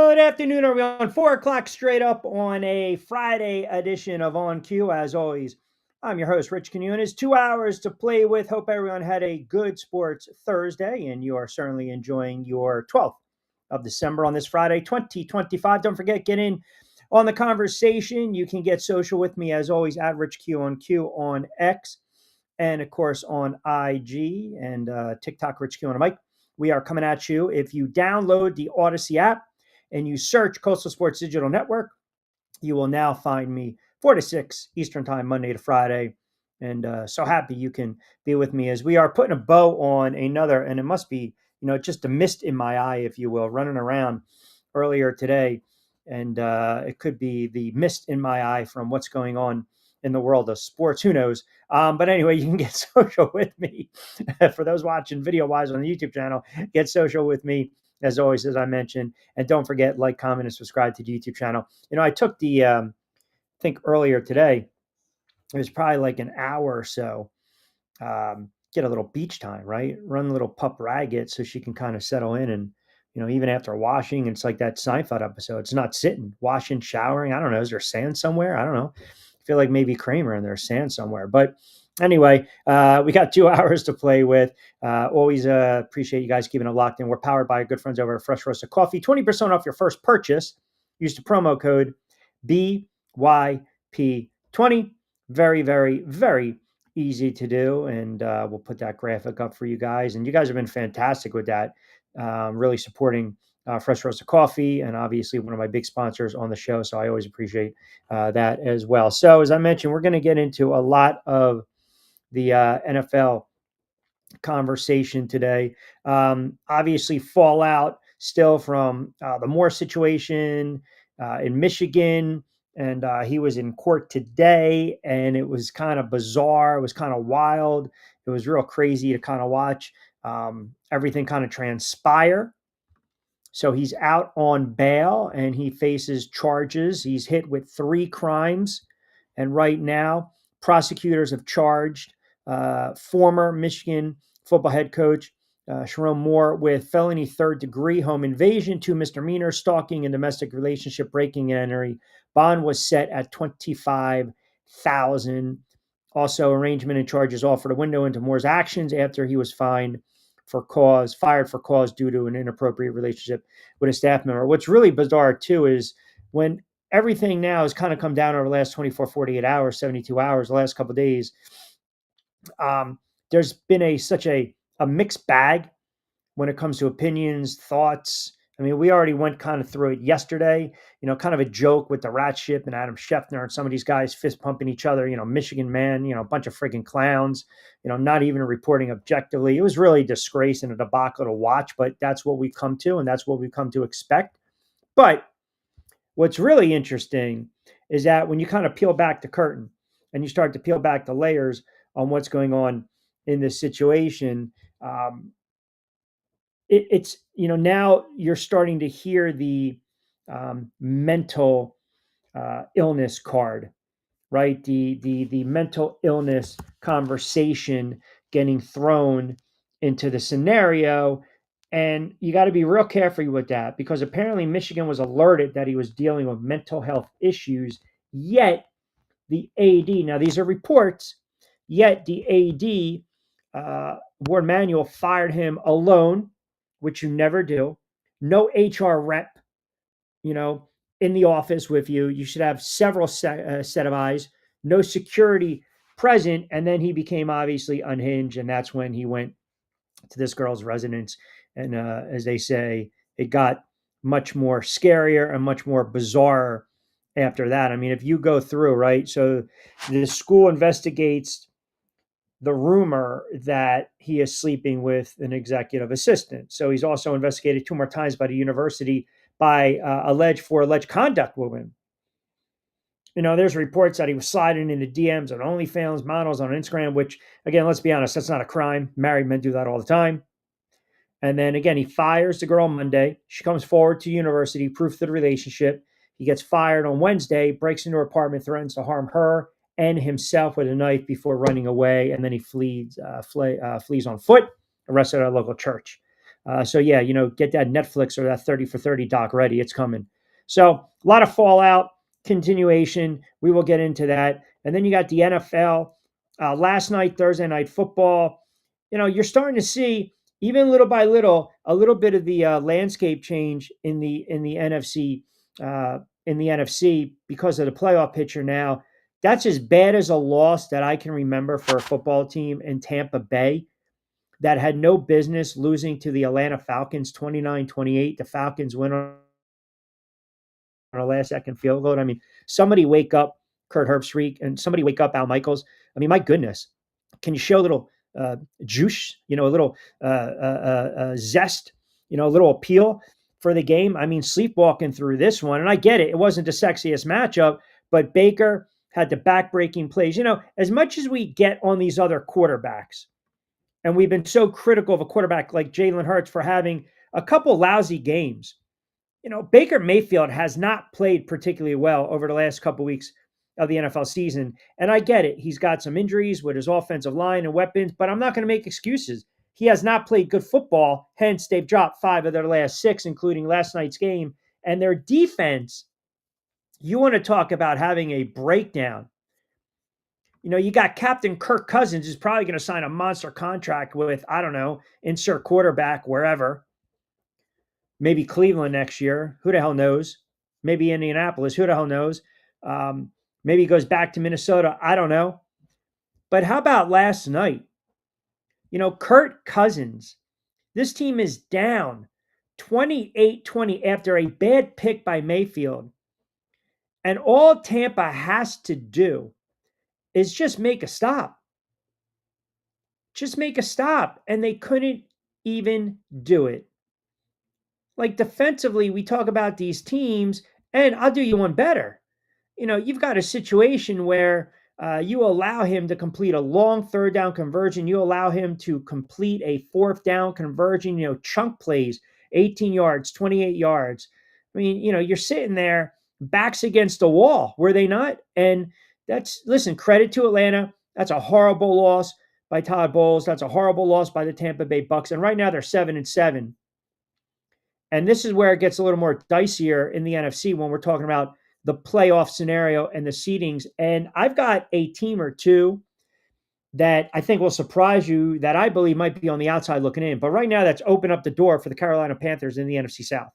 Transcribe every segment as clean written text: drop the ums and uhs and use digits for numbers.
Good afternoon, everyone. 4 o'clock straight up on a Friday edition of On Cue. As always, I'm your host, Rich Quinones. 2 hours to play with. Hope everyone had a good sports Thursday, and you are certainly enjoying your 12th of December on this Friday, 2025. Don't forget, get in on the conversation. You can get social with me, as always, at Rich Q on X, and of course on IG and TikTok, Rich Q on a mic. We are coming at you. If you download the Odyssey app and you search Coastal Sports Digital Network, you will now find me 4 to 6 Eastern Time, Monday to Friday. And so happy you can be with me as we are putting a bow on another, and it must be, just a mist in my eye, if you will, running around earlier today. And it could be the mist in my eye from what's going on in the world of sports. Who knows? But anyway, you can get social with me. For those watching video-wise on the YouTube channel, get social with me, as always, as I mentioned. And don't forget, like, comment, and subscribe to the YouTube channel. I took the, I think earlier today, it was probably like an hour or so, get a little beach time, right? Run a little pup ragged so she can kind of settle in. And, even after washing, it's like that Seinfeld episode. It's not sitting, washing, showering. I don't know. Is there sand somewhere? I don't know. I feel like maybe Kramer and there's sand somewhere. But anyway, we got 2 hours to play with. Always appreciate you guys keeping it locked in. We're powered by our good friends over at Fresh Roasted Coffee. 20% off your first purchase. Use the promo code BYP20. Very, very, very easy to do. And we'll put that graphic up for you guys. And you guys have been fantastic with that. Really supporting Fresh Roasted Coffee, and obviously one of my big sponsors on the show. So I always appreciate that as well. So as I mentioned, we're going to get into a lot of the NFL conversation today. Obviously, fallout still from the Moore situation in Michigan. And he was in court today, and it was kind of bizarre. It was kind of wild. It was real crazy to kind of watch everything kind of transpire. So he's out on bail and he faces charges. He's hit with 3 crimes. And right now, prosecutors have charged former Michigan football head coach Sherrone Moore with felony 3rd-degree home invasion, 2 misdemeanors, stalking, and domestic relationship breaking and entering. Bond was set at $25,000. Also, arraignment and charges offered a window into Moore's actions after he was fired for cause due to an inappropriate relationship with a staff member. What's really bizarre too is when everything now has kind of come down over the last 24, 48 hours, 72 hours, the last couple of days, there's been such a mixed bag when it comes to opinions, thoughts. I mean, we already went kind of through it yesterday, kind of a joke with the rat ship and Adam Schefter and some of these guys fist pumping each other, Michigan man, a bunch of freaking clowns, not even reporting objectively. It was really a disgrace and a debacle to watch, but that's what we've come to, and that's what we've come to expect. But what's really interesting is that when you kind of peel back the curtain and you start to peel back the layers on what's going on in this situation, it's now you're starting to hear the mental illness card, right? The mental illness conversation getting thrown into the scenario, and you got to be real careful with that because apparently Michigan was alerted that he was dealing with mental health issues. Yet the AD, now these are reports, yet the AD, Ward Manuel, fired him alone, which you never do. No HR rep, in the office with you. You should have several set of eyes. No security present. And then he became obviously unhinged. And that's when he went to this girl's residence. And as they say, it got much more scarier and much more bizarre after that. I mean, if you go through, right? So the school investigates the rumor that he is sleeping with an executive assistant. So he's also investigated 2 more times by the university by alleged conduct with him. There's reports that he was sliding into DMs on OnlyFans models on Instagram, which, again, let's be honest, that's not a crime. Married men do that all the time. And then, again, he fires the girl on Monday. She comes forward to university, proof of the relationship. He gets fired on Wednesday, breaks into her apartment, threatens to harm her and himself with a knife before running away. And then he flees on foot, arrested at a local church. So yeah, get that Netflix or that 30 for 30 doc ready. It's coming. So a lot of fallout continuation. We will get into that. And then you got the NFL last night, Thursday night football. You're starting to see even little by little a little bit of the landscape change in the NFC in the NFC because of the playoff picture now. That's as bad as a loss that I can remember for a football team in Tampa Bay that had no business losing to the Atlanta Falcons 29-28. The Falcons win on a last second field goal. I mean, somebody wake up Kurt Herbstreit and somebody wake up Al Michaels. I mean, my goodness, can you show a little juice, a little zest, a little appeal for the game? I mean, sleepwalking through this one, and I get it. It wasn't the sexiest matchup, but Baker had the backbreaking plays. As much as we get on these other quarterbacks, and we've been so critical of a quarterback like Jalen Hurts for having a couple lousy games. Baker Mayfield has not played particularly well over the last couple weeks of the NFL season. And I get it. He's got some injuries with his offensive line and weapons, but I'm not going to make excuses. He has not played good football. Hence, they've dropped 5 of their last 6, including last night's game. And their defense, you want to talk about having a breakdown. You got Captain Kirk Cousins, who's probably going to sign a monster contract with, I don't know, insert quarterback wherever. Maybe Cleveland next year. Who the hell knows? Maybe Indianapolis. Who the hell knows? Maybe he goes back to Minnesota. I don't know. But how about last night? Kirk Cousins. This team is down 28-20 after a bad pick by Mayfield. And all Tampa has to do is just make a stop. Just make a stop. And they couldn't even do it. Like defensively, we talk about these teams, and I'll do you one better. You've got a situation where you allow him to complete a long third down conversion. You allow him to complete a fourth down conversion, chunk plays, 18 yards, 28 yards. I mean, you're sitting there backs against the wall, were they not? And listen, credit to Atlanta. That's a horrible loss by Todd Bowles. That's a horrible loss by the Tampa Bay Bucks. And right now they're 7-7. And this is where it gets a little more dicier in the NFC when we're talking about the playoff scenario and the seedings. And I've got a team or two that I think will surprise you that I believe might be on the outside looking in. But right now, that's opened up the door for the Carolina Panthers in the NFC South.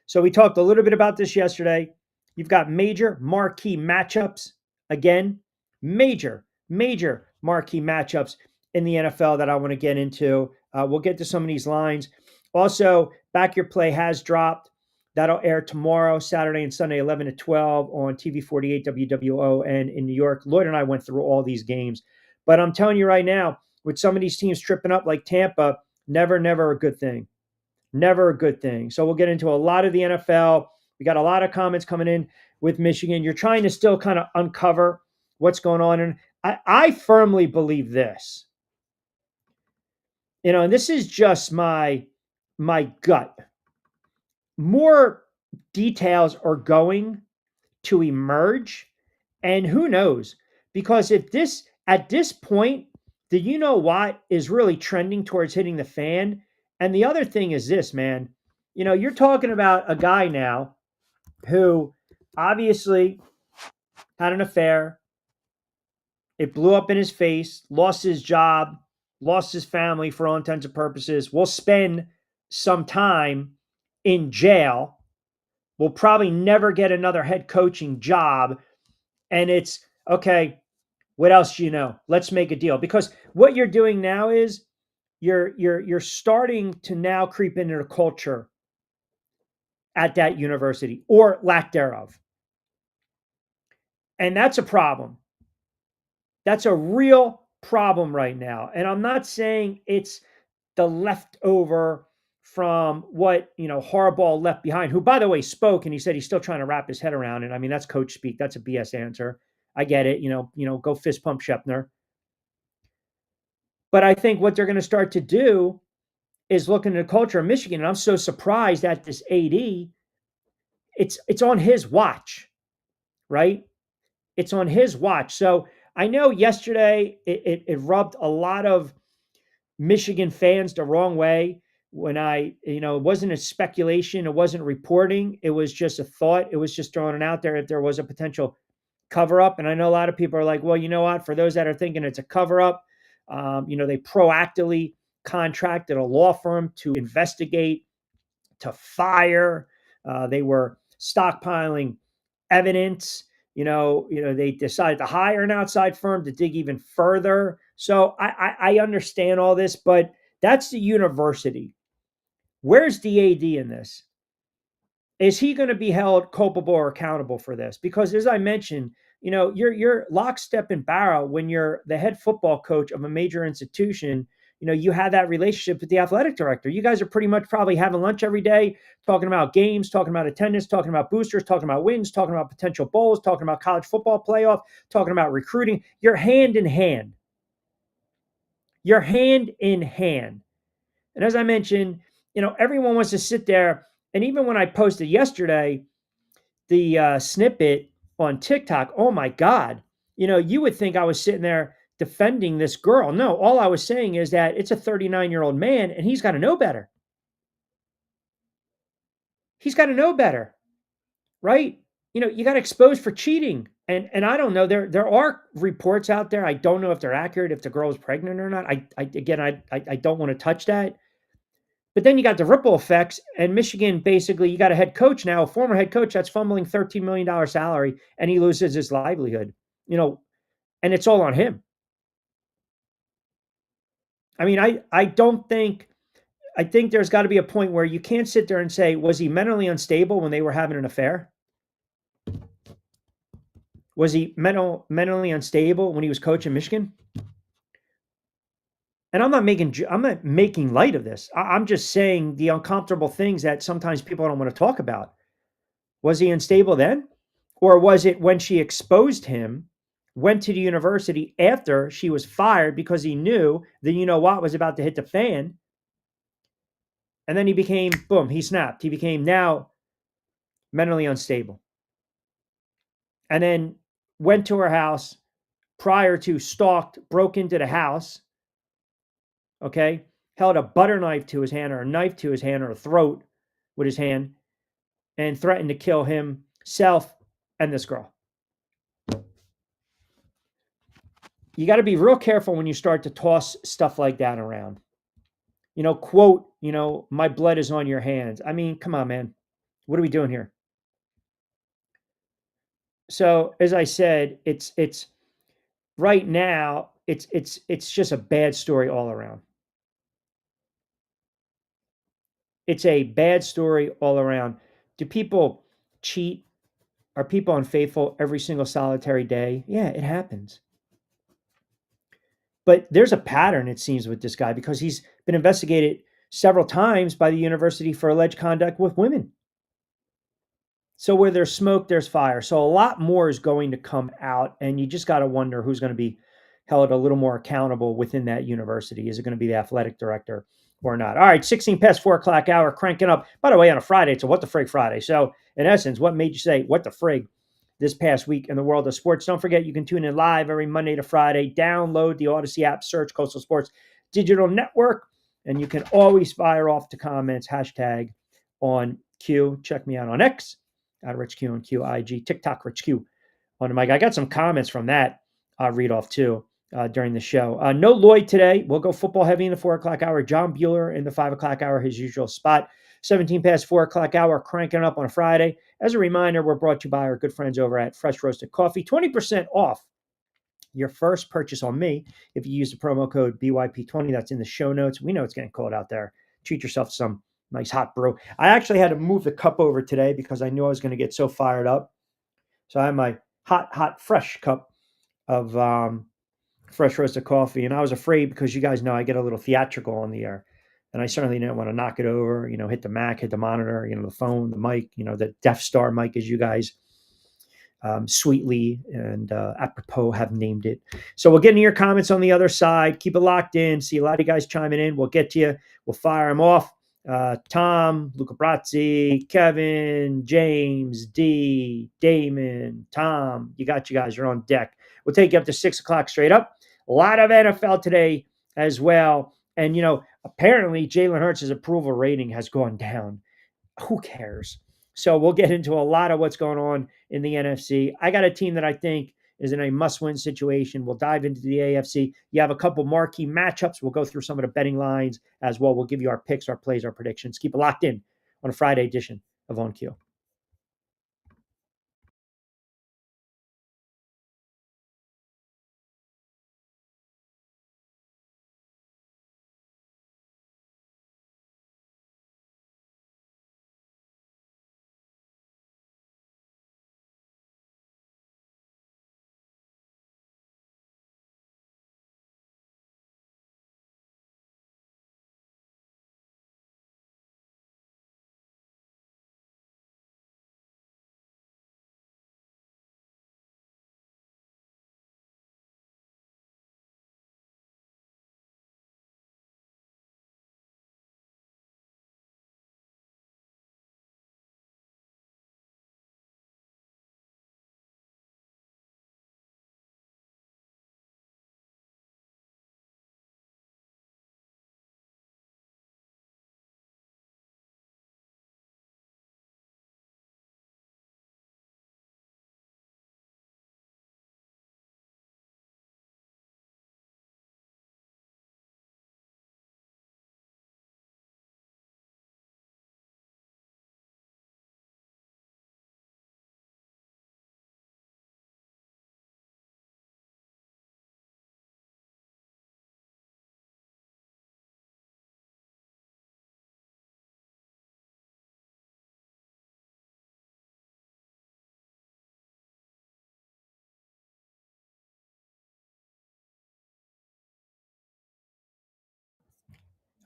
So we talked a little bit about this yesterday. You've got major marquee matchups. Again, major marquee matchups in the NFL that I want to get into. We'll get to some of these lines. Also, Back Your Play has dropped. That'll air tomorrow, Saturday and Sunday, 11 to 12 on TV 48 WWON in New York. Lloyd and I went through all these games. But I'm telling you right now, with some of these teams tripping up like Tampa, never a good thing. Never a good thing. So we'll get into a lot of the NFL. We got a lot of comments coming in with Michigan. You're trying to still kind of uncover what's going on. And I firmly believe this. And this is just my gut. More details are going to emerge, and who knows? Because at this point, do you know what is really trending towards hitting the fan? And the other thing is this, man. You're talking about a guy now who obviously had an affair. It blew up in his face, lost his job, lost his family for all intents and purposes, will spend some time in jail, will probably never get another head coaching job. And it's, okay, what else do you know? Let's make a deal. Because what you're doing now is you're starting to now creep into the culture at that university or lack thereof. And that's a problem. That's a real problem right now. And I'm not saying it's the leftover from what, Harbaugh left behind, who, by the way, spoke and he said he's still trying to wrap his head around it. I mean, that's coach speak. That's a BS answer. I get it. Go fist pump Shepner. But I think what they're going to start to do is look into the culture of Michigan. And I'm so surprised at this AD. It's on his watch, right? It's on his watch. So I know yesterday it rubbed a lot of Michigan fans the wrong way when it wasn't a speculation, it wasn't reporting, it was just a thought, it was just throwing it out there if there was a potential cover up. And I know a lot of people are like, well, you know what? For those that are thinking it's a cover up, they proactively contracted a law firm to investigate, to fire. They were stockpiling evidence. They decided to hire an outside firm to dig even further. So I understand all this, but that's the university. Where's the AD in this? Is he going to be held culpable or accountable for this? Because as I mentioned, you're lockstep and barrel when you're the head football coach of a major institution. You have that relationship with the athletic director. You guys are pretty much probably having lunch every day, talking about games, talking about attendance, talking about boosters, talking about wins, talking about potential bowls, talking about college football playoff, talking about recruiting. You're hand in hand. You're hand in hand. And as I mentioned, everyone wants to sit there. And even when I posted yesterday, the snippet on TikTok, oh my God, you would think I was sitting there defending this girl. No, all I was saying is that it's a 39-year-old man and he's got to know better. He's got to know better, right? You got exposed for cheating. And I don't know. There are reports out there. I don't know if they're accurate, if the girl is pregnant or not. I don't want to touch that. But then you got the ripple effects, and Michigan basically, you got a head coach now, a former head coach that's fumbling $13 million salary, and he loses his livelihood, and it's all on him. I mean, I think there's got to be a point where you can't sit there and say, was he mentally unstable when they were having an affair? Was he mentally unstable when he was coaching Michigan? And I'm not making light of this. I'm just saying the uncomfortable things that sometimes people don't want to talk about. Was he unstable then? Or was it when she exposed him, went to the university after she was fired because he knew the what was about to hit the fan? And then he became, boom, he snapped. He became now mentally unstable. And then went to her house prior to stalked, broke into the house, okay, held a butter knife to his hand or a knife to his hand or a throat with his hand and threatened to kill himself and this girl. You got to be real careful when you start to toss stuff like that around. Quote, my blood is on your hands. I mean, come on, man. What are we doing here? So, as I said, it's right now, it's just a bad story all around. It's a bad story all around. Do people cheat? Are people unfaithful every single solitary day? Yeah, it happens. But there's a pattern, it seems, with this guy because he's been investigated several times by the university for alleged conduct with women. So where there's smoke, there's fire. So a lot more is going to come out, and you just got to wonder who's going to be held a little more accountable within that university. Is it going to be the athletic director or not? All right, 16 past 4 o'clock hour, cranking up. By the way, on a Friday, it's a What the Frig Friday. So in essence, what made you say what the frig this past week in the world of sports? Don't forget, you can tune in live every Monday to Friday. Download the Odyssey app, search Coastal Sports Digital Network, and you can always fire off the comments, hashtag on Q. Check me out on X, at Rich Q on QIG, TikTok, Rich Q on the mic. I got some comments from that I'll read off too during the show. No Lloyd today. We'll go football heavy in the 4 o'clock hour. John Buhler in the 5 o'clock hour, his usual spot. 17 past 4 o'clock hour, cranking up on a Friday. As a reminder, we're brought to you by our good friends over at Fresh Roasted Coffee. 20% off your first purchase on me if you use the promo code BYP20. That's in the show notes. We know it's getting cold out there. Treat yourself to some nice hot brew. I actually had to move the cup over today because I knew I was going to get so fired up. So I have my hot, fresh cup of fresh roasted coffee. And I was afraid because you guys know I get a little theatrical on the air. And I certainly didn't want to knock it over, hit the Mac, hit the monitor, the phone, the mic, the Death Star mic, as you guys sweetly and apropos have named it. So we'll get into your comments on the other side. Keep it locked in. See a lot of you guys chiming in. We'll get to you. We'll fire them off. Tom, Luca Brazzi, Kevin, James, D, Damon, Tom. You got you guys. You're on deck. We'll take you up to 6 o'clock straight up. A lot of NFL today as well. And apparently Jalen Hurts' approval rating has gone down. Who cares? So we'll get into a lot of what's going on in the NFC. I got a team that I think is in a must-win situation. We'll dive into the AFC. You have a couple marquee matchups. We'll go through some of the betting lines as well. We'll give you our picks, our plays, our predictions. Keep it locked in on a Friday edition of On Cue.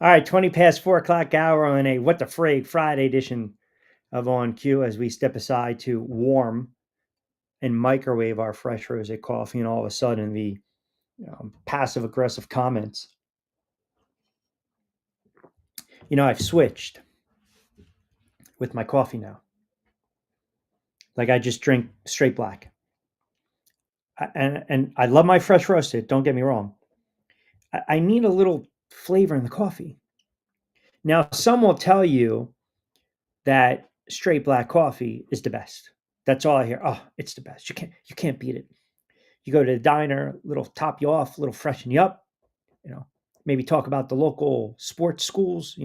All right, 20 past 4 o'clock hour on a What the Frig Friday edition of On Cue as we step aside to warm and microwave our fresh rosé coffee, and all of a sudden the passive aggressive comments. I've switched with my coffee now. Like I just drink straight black. And I love my fresh roasted, don't get me wrong. I need a little flavor in the coffee. Now, some will tell you that straight black coffee is the best. That's all I hear. Oh, it's the best. You can't beat it. You go to the diner, little top you off, little freshen you up, you know, maybe talk about the local sports schools,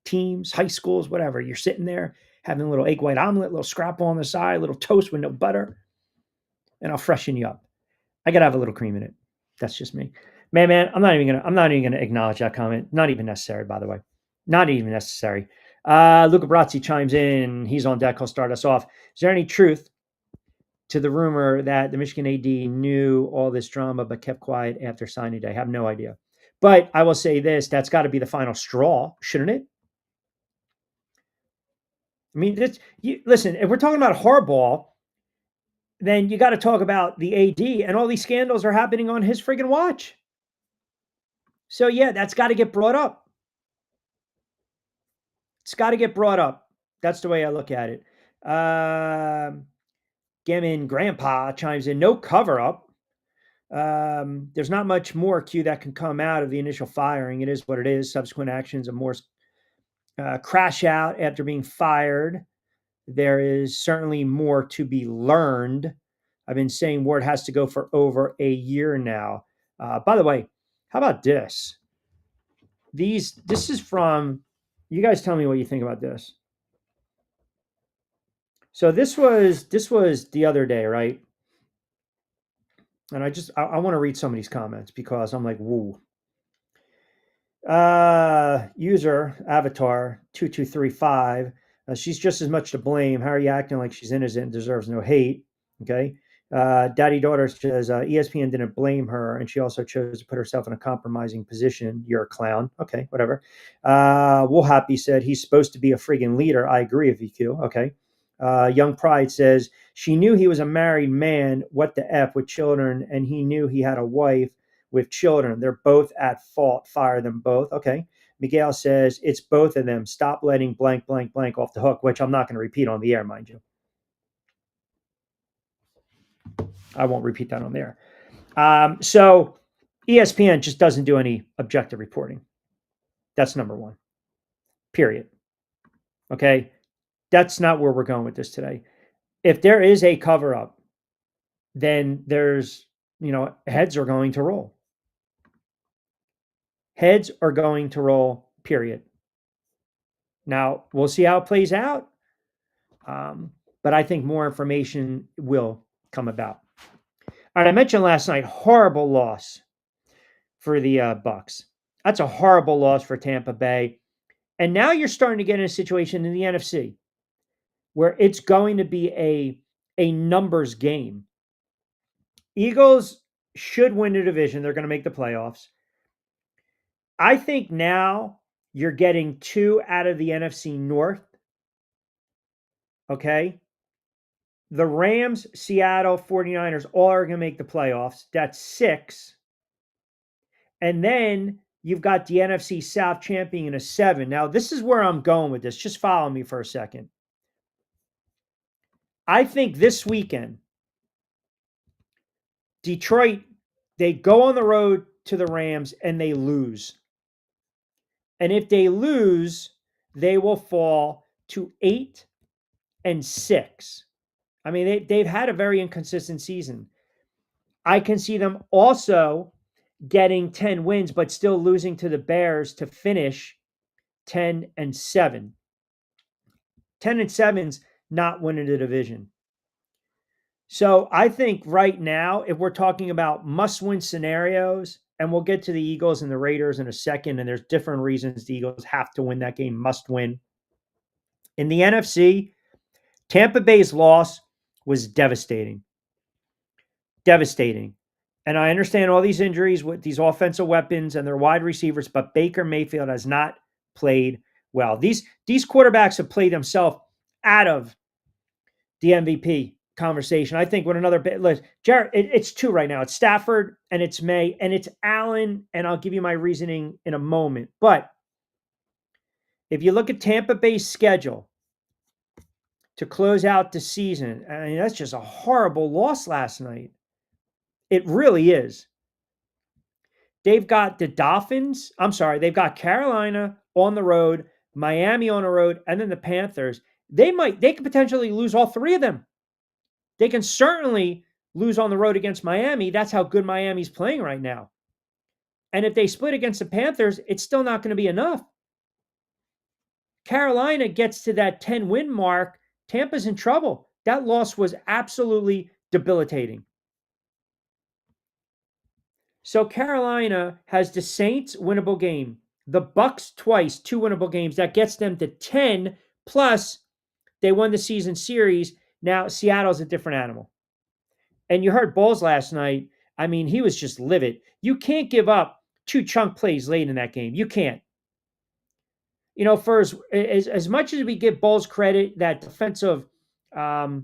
teams, high schools, whatever. You're sitting there having a little egg white omelet, little scrapple on the side, little toast with no butter, and I'll freshen you up. I gotta have a little cream in it. That's just me. Man, I'm not even gonna acknowledge that comment. Not even necessary, by the way. Not even necessary. Luca Brazzi chimes in. He's on deck. He'll start us off. Is there any truth to the rumor that the Michigan AD knew all this drama but kept quiet after signing day? I have no idea. But I will say this, that's got to be the final straw, shouldn't it? I mean, listen, if we're talking about Harbaugh, then you got to talk about the AD, and all these scandals are happening on his friggin' watch. So, yeah, that's got to get brought up. It's got to get brought up. That's the way I look at it. Gammon Grandpa chimes in, no cover up. There's not much more Q that can come out of the initial firing. It is what it is. Subsequent actions of Moore's crash out after being fired. There is certainly more to be learned. I've been saying Ward has to go for over a year now. By the way, how about this? This is from, you guys tell me what you think about this. So this was the other day, right? And I want to read some of these comments because I'm like, woo. User avatar 2235. She's just as much to blame. How are you acting like she's innocent and deserves no hate? Okay. Daddy daughter says ESPN didn't blame her, and she also chose to put herself in a compromising position. You're a clown. Okay, whatever. Wool Happy said he's supposed to be a friggin' leader. I agree with you, Q. Okay. Young Pride says she knew he was a married man. What the F with children, and he knew he had a wife with children. They're both at fault. Fire them both. Okay. Miguel says it's both of them. Stop letting blank, blank, blank off the hook, which I'm not going to repeat on the air, mind you. I won't repeat that on the air. So ESPN just doesn't do any objective reporting. That's number one, period. Okay. That's not where we're going with this today. If there is a cover up, then there's, heads are going to roll. Heads are going to roll, period. Now, we'll see how it plays out. But I think more information will come about. All right, I mentioned last night, horrible loss for the Bucks. That's a horrible loss for Tampa Bay. And now you're starting to get in a situation in the NFC where it's going to be a numbers game. Eagles should win the division. They're going to make the playoffs. I think now you're getting 2 out of the NFC North. Okay. The Rams, Seattle, 49ers all are going to make the playoffs. That's 6. And then you've got the NFC South champion in a 7. Now, this is where I'm going with this. Just follow me for a second. I think this weekend, Detroit, they go on the road to the Rams and they lose. And if they lose, they will fall to 8-6. I mean, they've had a very inconsistent season. I can see them also getting 10 wins, but still losing to the Bears to finish 10-7. 10-7's not winning the division. So I think right now, if we're talking about must-win scenarios, and we'll get to the Eagles and the Raiders in a second, and there's different reasons the Eagles have to win that game, must win. In the NFC, Tampa Bay's loss was devastating. Devastating. And I understand all these injuries with these offensive weapons and their wide receivers, but Baker Mayfield has not played well. These quarterbacks have played themselves out of the MVP conversation. I think with another bit, Jared, it's 2 right now. It's Stafford and it's May and it's Allen, and I'll give you my reasoning in a moment. But if you look at Tampa Bay's schedule to close out the season, I mean, that's just a horrible loss last night. It really is. They've got the Dolphins. I'm sorry. They've got Carolina on the road, Miami on the road, and then the Panthers. They could potentially lose all 3 of them. They can certainly lose on the road against Miami. That's how good Miami's playing right now. And if they split against the Panthers, it's still not going to be enough. Carolina gets to that 10-win mark. Tampa's in trouble. That loss was absolutely debilitating. So Carolina has the Saints winnable game, the Bucks twice, 2 winnable games. That gets them to 10, plus they won the season series. Now Seattle's a different animal. And you heard Bowles last night. I mean, he was just livid. You can't give up 2 chunk plays late in that game. You can't. For as much as we give Bowles credit, that defensive, a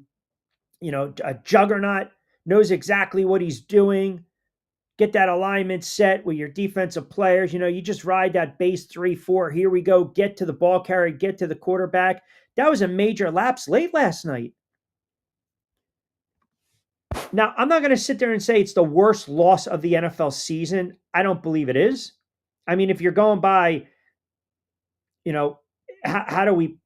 juggernaut, knows exactly what he's doing. Get that alignment set with your defensive players. You just ride that base 3-4. Here we go. Get to the ball carrier. Get to the quarterback. That was a major lapse late last night. Now, I'm not going to sit there and say it's the worst loss of the NFL season. I don't believe it is. I mean, if you're going by, how do we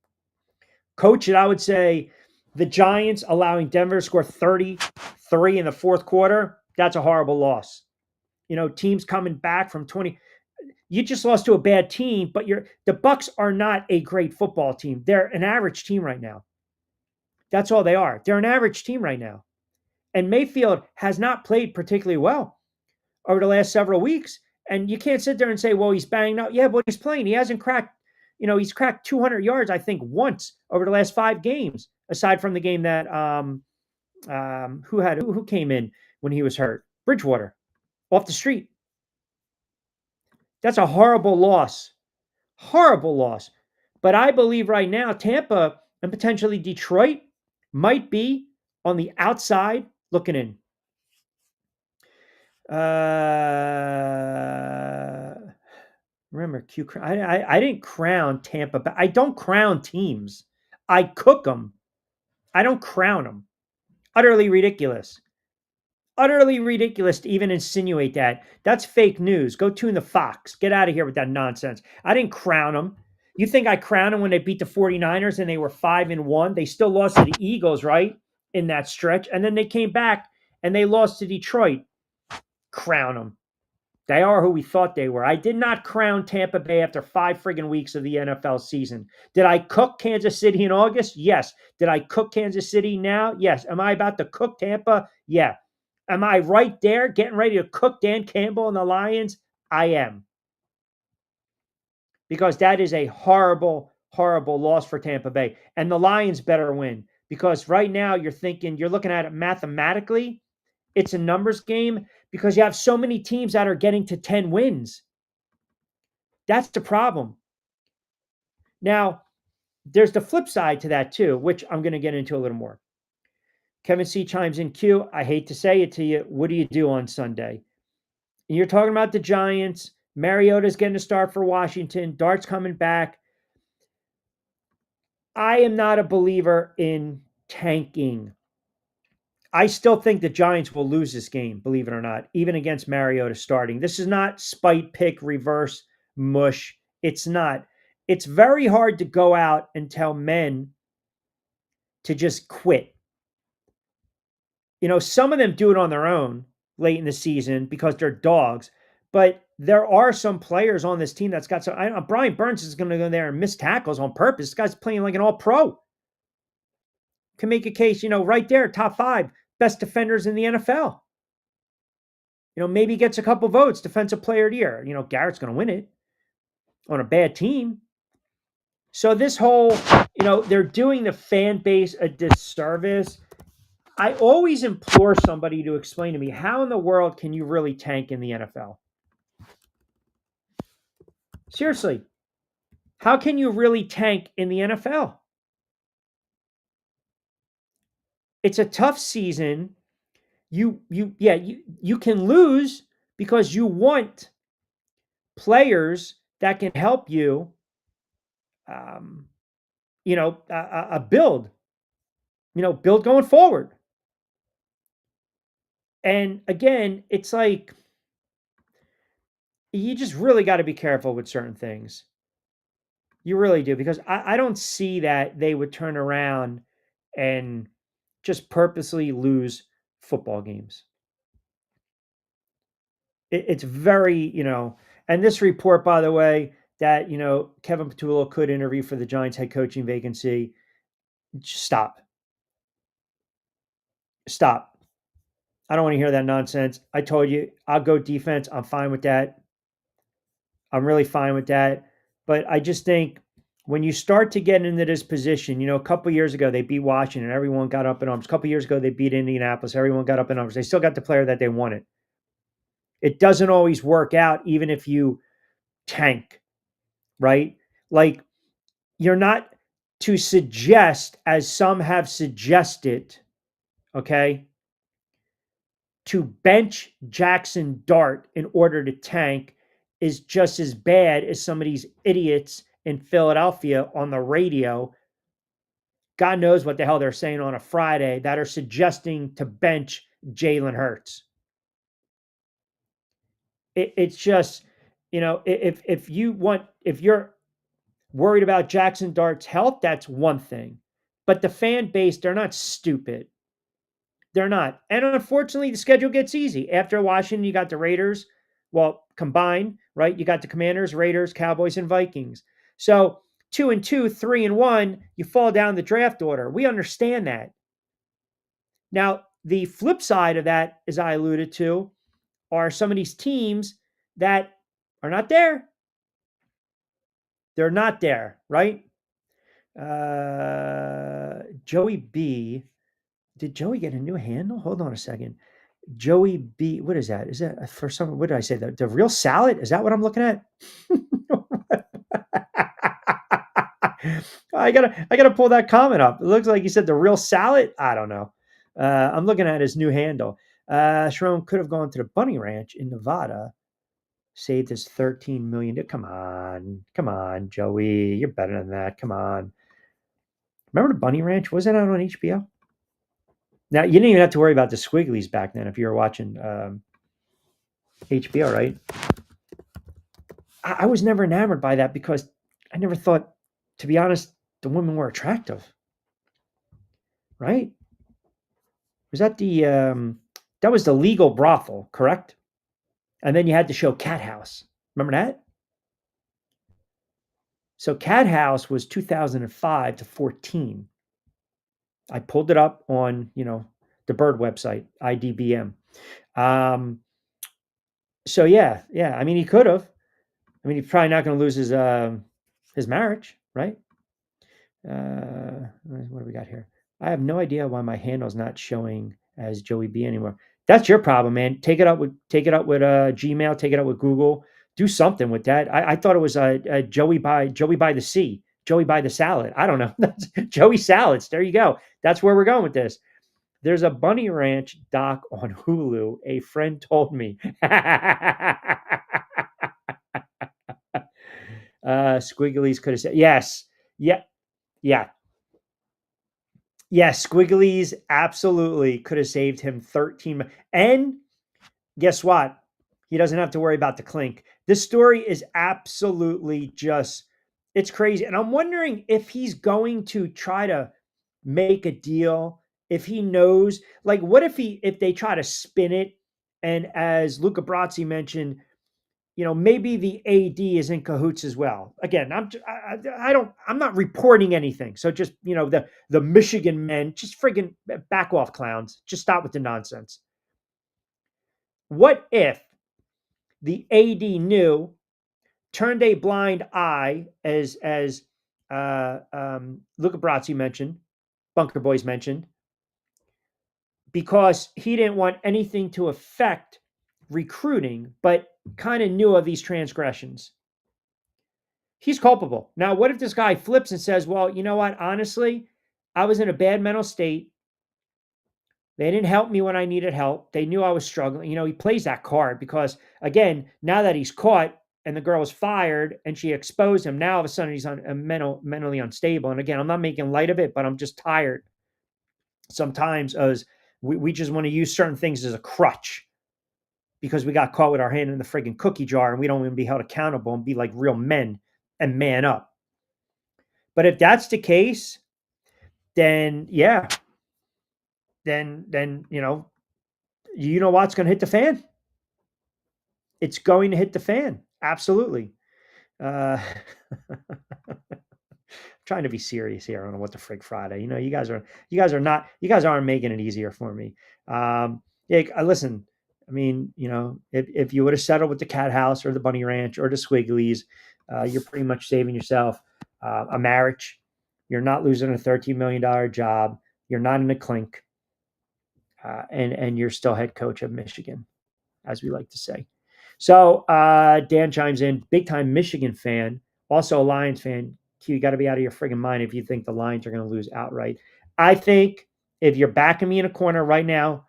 coach it? I would say the Giants allowing Denver to score 33 in the fourth quarter. That's a horrible loss. Teams coming back from 20. You just lost to a bad team, but the Bucks are not a great football team. They're an average team right now. That's all they are. They're an average team right now. And Mayfield has not played particularly well over the last several weeks. And you can't sit there and say, well, he's banged out. Yeah, but he's playing. He hasn't cracked, he's cracked 200 yards, I think, once over the last 5 games, aside from the game that who came in when he was hurt? Bridgewater, off the street. That's a horrible loss. Horrible loss. But I believe right now, Tampa and potentially Detroit might be on the outside looking in. Remember, I didn't crown Tampa, but I don't crown teams. I cook them. I don't crown them. Utterly ridiculous. Utterly ridiculous to even insinuate that. That's fake news. Go tune the Fox. Get out of here with that nonsense. I didn't crown them. You think I crowned them when they beat the 49ers and they were 5-1? They still lost to the Eagles, right? In that stretch. And then they came back and they lost to Detroit. Crown them. They are who we thought they were. I did not crown Tampa Bay after 5 friggin' weeks of the NFL season. Did I cook Kansas City in August? Yes. Did I cook Kansas City now? Yes. Am I about to cook Tampa? Yeah. Am I right there getting ready to cook Dan Campbell and the Lions? I am. Because that is a horrible, horrible loss for Tampa Bay. And the Lions better win. Because right now you're looking at it mathematically, it's a numbers game because you have so many teams that are getting to 10 wins. That's the problem. Now, there's the flip side to that too, which I'm going to get into a little more. Kevin C chimes in, Q, I hate to say it to you. What do you do on Sunday? And you're talking about the Giants. Mariota's getting a start for Washington. Dart's coming back. I am not a believer in tanking. I still think the Giants will lose this game, believe it or not, even against Mariota starting. This is not spite pick reverse mush. It's not. It's very hard to go out and tell men to just quit. You know, some of them do it on their own late in the season because they're dogs. But there are some players on this team that's got some. Brian Burns is going to go there and miss tackles on purpose. This guy's playing like an all-pro. Can make a case, right there, top 5 best defenders in the NFL. Maybe gets a couple votes, defensive player of the year. Garrett's going to win it on a bad team. So this whole, they're doing the fan base a disservice. I always implore somebody to explain to me, how in the world can you really tank in the NFL? Seriously, how can you really tank in the NFL? It's a tough season. You can lose because you want players that can help you, build, build going forward. And again, it's like you just really got to be careful with certain things. You really do, because I don't see that they would turn around and just purposely lose football games. It's very, and this report, by the way, that, Kevin Patullo could interview for the Giants head coaching vacancy. Just stop. Stop. I don't want to hear that nonsense. I told you, I'll go defense. I'm fine with that. I'm really fine with that. But I just think when you start to get into this position, a couple years ago, they beat Washington. Everyone got up in arms. A couple years ago, they beat Indianapolis. Everyone got up in arms. They still got the player that they wanted. It doesn't always work out, even if you tank, right? Like, you're not to suggest, as some have suggested, okay, to bench Jackson Dart in order to tank is just as bad as some of these idiots in Philadelphia on the radio. God knows what the hell they're saying on a Friday that are suggesting to bench Jalen Hurts. It's just, if you're worried about Jackson Dart's health, that's one thing. But the fan base, they're not stupid. They're not. And unfortunately, the schedule gets easy. After Washington, you got the Raiders. Well, combined, right? You got the Commanders, Raiders, Cowboys, and Vikings. So 2-2, 3-1, you fall down the draft order. We understand that. Now, the flip side of that, as I alluded to, are some of these teams that are not there. They're not there, right? Joey B. Did Joey get a new handle? Hold on a second. Joey B. What is that? Is that for some? What did I say? The real salad? Is that what I'm looking at? I gotta pull that comment up. It looks like you said the real salad. I don't know. I'm looking at his new handle. Sherrone could have gone to the Bunny Ranch in Nevada, saved his $13 million. Come on, Joey. You're better than that. Come on. Remember the Bunny Ranch? Was it out on HBO? Now, you didn't even have to worry about the squigglies back then if you were watching HBO, right? I was never enamored by that because I never thought, to be honest, the women were attractive, right? Was that that was the legal brothel, correct? And then you had to show Cat House. Remember that? So Cat House was 2005 to 14. I pulled it up on, the Bird website, IDBM. Um, so yeah. I mean, he could have. I mean, he's probably not going to lose his marriage, right? What do we got here? I have no idea why my handle's not showing as Joey B anymore. That's your problem, man. Take it up with Gmail. Take it up with Google. Do something with that. I thought it was Joey by the sea, Joey by the salad. I don't know. That's Joey salads. There you go. That's where we're going with this. There's a Bunny Ranch doc on Hulu. A friend told me. Squigglies could have said yes. Yeah. Yeah. Yeah, Squigglies absolutely could have saved him 13. And guess what? He doesn't have to worry about the clink. This story is absolutely just, it's crazy. And I'm wondering if he's going to try to make a deal, if he knows, like, what if they try to spin it? And as Luca Brazzi mentioned, maybe the AD is in cahoots as well. Again, I'm not reporting anything. So just, the Michigan men, just friggin' back off, clowns. Just stop with the nonsense. What if the AD knew, turned a blind eye, as Luca Brazzi mentioned, Bunker Boys mentioned, because he didn't want anything to affect recruiting, but kind of knew of these transgressions? He's culpable. Now, what if this guy flips and says, well, you know what? Honestly, I was in a bad mental state. They didn't help me when I needed help. They knew I was struggling. He plays that card because, again, now that he's caught and the girl was fired and she exposed him, now all of a sudden he's mentally unstable. And again, I'm not making light of it, but I'm just tired sometimes as we just want to use certain things as a crutch because we got caught with our hand in the friggin' cookie jar and we don't want to be held accountable and be like real men and man up. But if that's the case, then yeah, then what's going to hit the fan. It's going to hit the fan. Absolutely. Uh, trying to be serious here. I don't know what the frig Friday. You guys aren't making it easier for me. Yeah, listen. I mean, if you would have settled with the Cat House or the Bunny Ranch or the Squigglies, you're pretty much saving yourself a marriage. You're not losing a $13 million job. You're not in a clink, and you're still head coach of Michigan, as we like to say. So Dan chimes in, big time Michigan fan, also a Lions fan. Q, you got to be out of your friggin' mind if you think the Lions are going to lose outright. I think if you're backing me in a corner right now,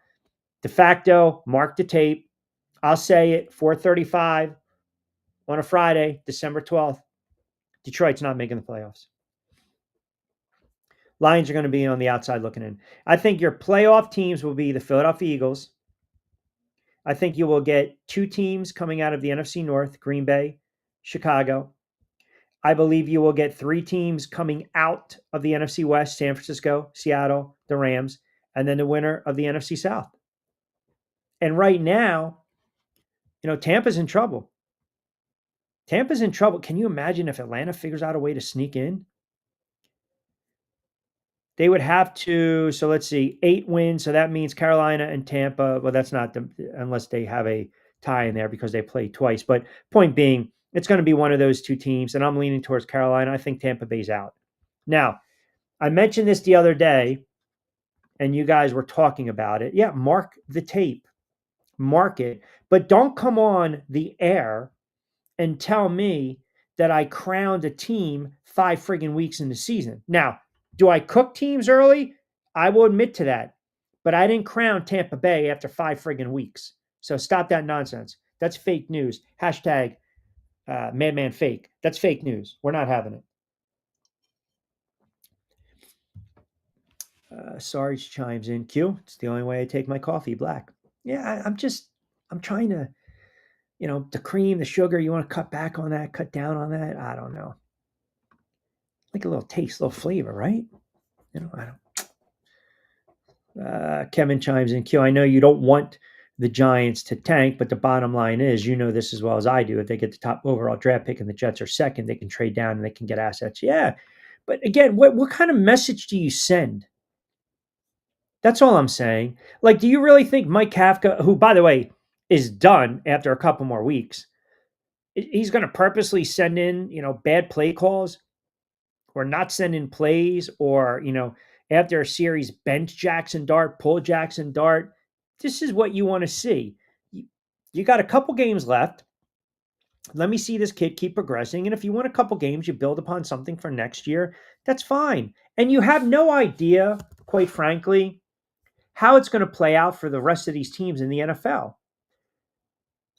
de facto, mark the tape. I'll say it, 4:35 on a Friday, December 12th. Detroit's not making the playoffs. Lions are going to be on the outside looking in. I think your playoff teams will be the Philadelphia Eagles. I think you will get two teams coming out of the NFC North, Green Bay, Chicago. I believe you will get three teams coming out of the NFC West, San Francisco, Seattle, the Rams, and then the winner of the NFC South. And right now, Tampa's in trouble. Tampa's in trouble. Can you imagine if Atlanta figures out a way to sneak in? They would have to, so let's see, 8 wins. So that means Carolina and Tampa. Well, that's not unless they have a tie in there because they play twice. But point being, it's going to be one of those two teams. And I'm leaning towards Carolina. I think Tampa Bay's out. Now, I mentioned this the other day, and you guys were talking about it. Yeah, mark the tape. Mark it. But don't come on the air and tell me that I crowned a team 5 friggin' weeks in the season. Now, do I cook teams early? I will admit to that. But I didn't crown Tampa Bay after 5 friggin' weeks. So stop that nonsense. That's fake news. Hashtag Madman Fake. That's fake news. We're not having it. Sarge chimes in. Q, it's the only way I take my coffee black. Yeah, I'm trying to, the cream, the sugar, you want to cut back on that, cut down on that. I don't know. Like a little taste, a little flavor, right? I don't. Kevin chimes in. Q, I know you don't want the Giants to tank, but the bottom line is, this as well as I do. If they get the top overall draft pick and the Jets are second, they can trade down and they can get assets. Yeah, but again, what kind of message do you send? That's all I'm saying. Like, do you really think Mike Kafka, who, by the way, is done after a couple more weeks, he's going to purposely send in, bad play calls or not send in plays or, after a series, bench Jackson Dart, pull Jackson Dart? This is what you want to see. You got a couple games left. Let me see this kid keep progressing. And if you win a couple games, you build upon something for next year. That's fine. And you have no idea, quite frankly, how it's going to play out for the rest of these teams in the NFL.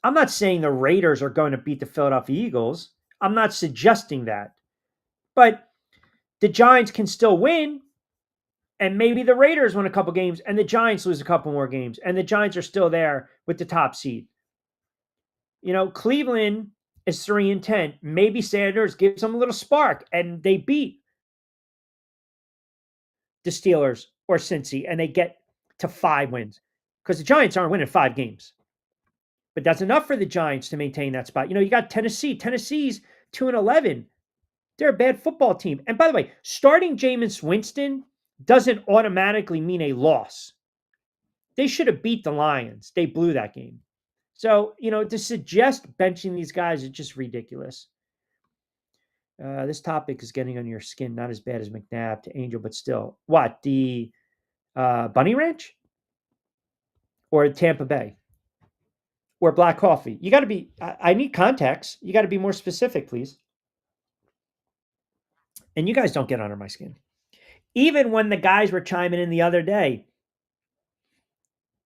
I'm not saying the Raiders are going to beat the Philadelphia Eagles. I'm not suggesting that. But the Giants can still win, and maybe the Raiders win a couple games, and the Giants lose a couple more games, and the Giants are still there with the top seed. Cleveland is 3-10. Maybe Sanders gives them a little spark, and they beat the Steelers or Cincy, and they get to 5 wins because the Giants aren't winning 5 games. But that's enough for the Giants to maintain that spot. You got Tennessee. Tennessee's 2-11. They're a bad football team. And by the way, starting Jameis Winston doesn't automatically mean a loss. They should have beat the Lions. They blew that game. So, to suggest benching these guys is just ridiculous. This topic is getting on your skin. Not as bad as McNabb to Angel, but still. What? The Bunny Ranch? Or Tampa Bay? Or black coffee? You got to be, I need context. You got to be more specific, please. And you guys don't get under my skin. Even when the guys were chiming in the other day,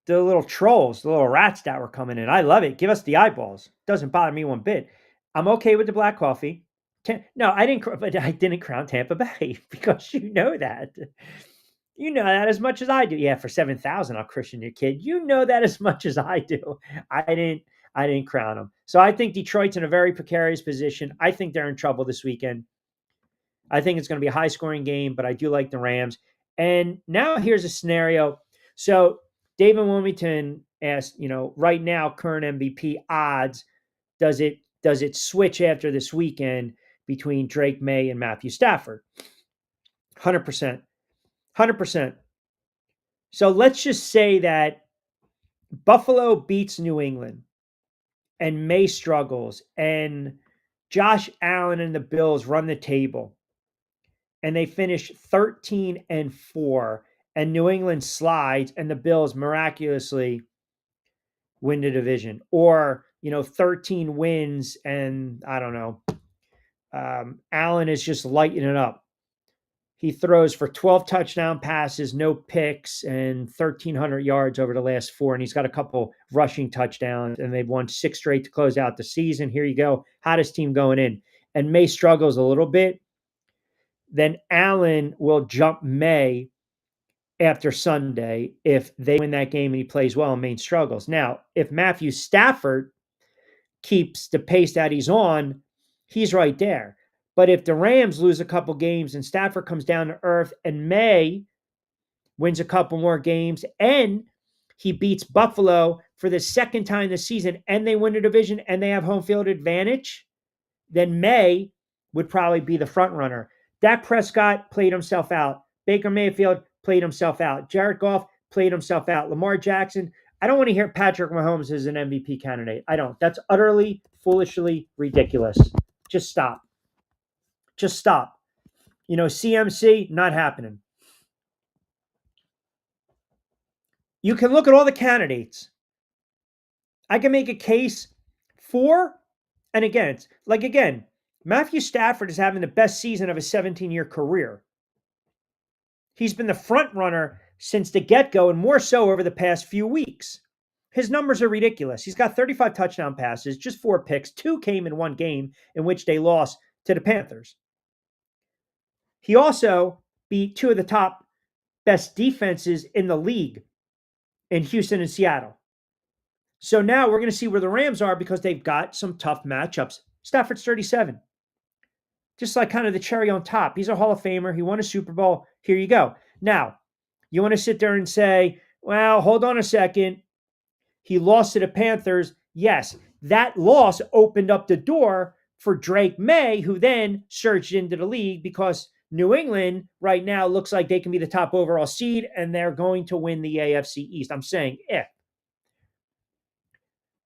the little trolls, the little rats that were coming in, I love it. Give us the eyeballs. Doesn't bother me one bit. I'm okay with the black coffee. No, I didn't crown Tampa Bay because you know that. You know that as much as I do. Yeah, for 7,000, I'll christen your kid. You know that as much as I do. I didn't crown them. So I think Detroit's in a very precarious position. I think they're in trouble this weekend. I think it's going to be a high-scoring game, but I do like the Rams. And now here's a scenario. So David Wilmington asked, right now, current MVP odds, does it switch after this weekend between Drake May and Matthew Stafford? 100%. 100%. So let's just say that Buffalo beats New England and May struggles and Josh Allen and the Bills run the table and they finish 13-4 and New England slides and the Bills miraculously win the division, or 13 wins and I don't know, Allen is just lighting it up. He throws for 12 touchdown passes, no picks, and 1,300 yards over the last 4. And he's got a couple rushing touchdowns, and they've won 6 straight to close out the season. Here you go. Hottest team going in. And May struggles a little bit. Then Allen will jump May after Sunday if they win that game and he plays well and Maine struggles. Now, if Matthew Stafford keeps the pace that he's on, he's right there. But if the Rams lose a couple games and Stafford comes down to earth and May wins a couple more games and he beats Buffalo for the second time this season and they win the division and they have home field advantage, then May would probably be the front runner. Dak Prescott played himself out. Baker Mayfield played himself out. Jared Goff played himself out. Lamar Jackson. I don't want to hear Patrick Mahomes as an MVP candidate. I don't. That's utterly, foolishly ridiculous. Just stop. Just stop. CMC, not happening. You can look at all the candidates. I can make a case for and against. Like, again, Matthew Stafford is having the best season of his 17-year career. He's been the front runner since the get-go and more so over the past few weeks. His numbers are ridiculous. He's got 35 touchdown passes, just 4 picks. 2 came in one game in which they lost to the Panthers. He also beat 2 of the top best defenses in the league in Houston and Seattle. So now we're going to see where the Rams are because they've got some tough matchups. Stafford's 37. Just like kind of the cherry on top. He's a Hall of Famer. He won a Super Bowl. Here you go. Now, you want to sit there and say, well, hold on a second. He lost to the Panthers. Yes, that loss opened up the door for Drake May, who then surged into the league because New England right now looks like they can be the top overall seed and they're going to win the AFC East. I'm saying if.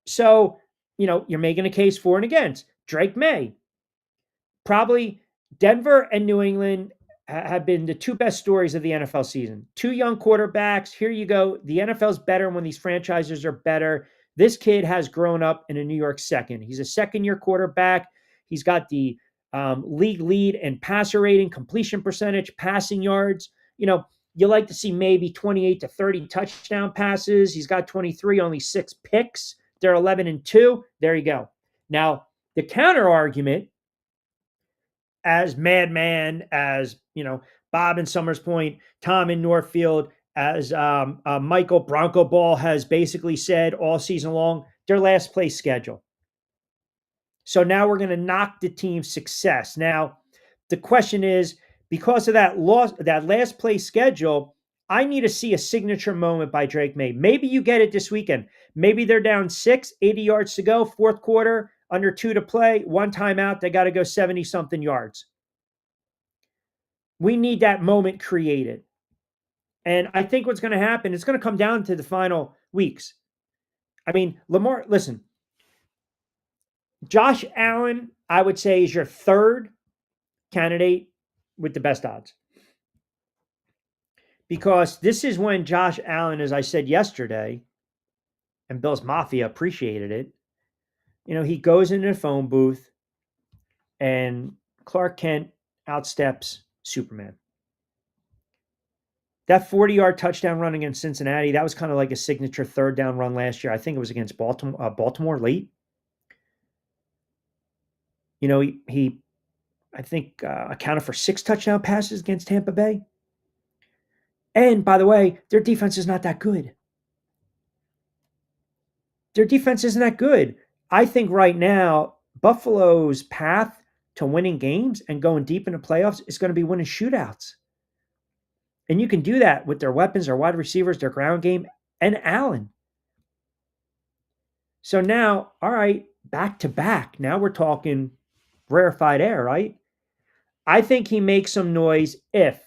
So, you're making a case for and against. Drake May. Probably Denver and New England have been the two best stories of the NFL season. Two young quarterbacks. Here you go. The NFL's better when these franchises are better. This kid has grown up in a New York second. He's a second-year quarterback. He's got the league lead in passer rating, completion percentage, passing yards. You like to see maybe 28 to 30 touchdown passes. He's got 23, only 6 picks. They're 11-2. There you go. Now, the counter argument, as Madman, as Bob in Summers Point, Tom in Northfield, as Michael Bronco Ball has basically said all season long, their last place schedule. So now we're going to knock the team's success. Now, the question is, because of that last place schedule, I need to see a signature moment by Drake May. Maybe you get it this weekend. Maybe they're down 6, 80 yards to go, fourth quarter, under 2 to play, one timeout. They got to go 70-something yards. We need that moment created. And I think what's going to happen, it's going to come down to the final weeks. I mean, Lamar, listen, Josh Allen, I would say, is your third candidate with the best odds. Because this is when Josh Allen, as I said yesterday, and Bill's Mafia appreciated it, he goes into the phone booth and Clark Kent outsteps Superman. That 40-yard touchdown run against Cincinnati, that was kind of like a signature third down run last year. I think it was against Baltimore late. He I think, accounted for 6 touchdown passes against Tampa Bay. And by the way, their defense is not that good. Their defense isn't that good. I think right now, Buffalo's path to winning games and going deep into playoffs is going to be winning shootouts. And you can do that with their weapons, their wide receivers, their ground game, and Allen. So now, all right, back to back. Now we're talking rarefied air, right? I think he makes some noise if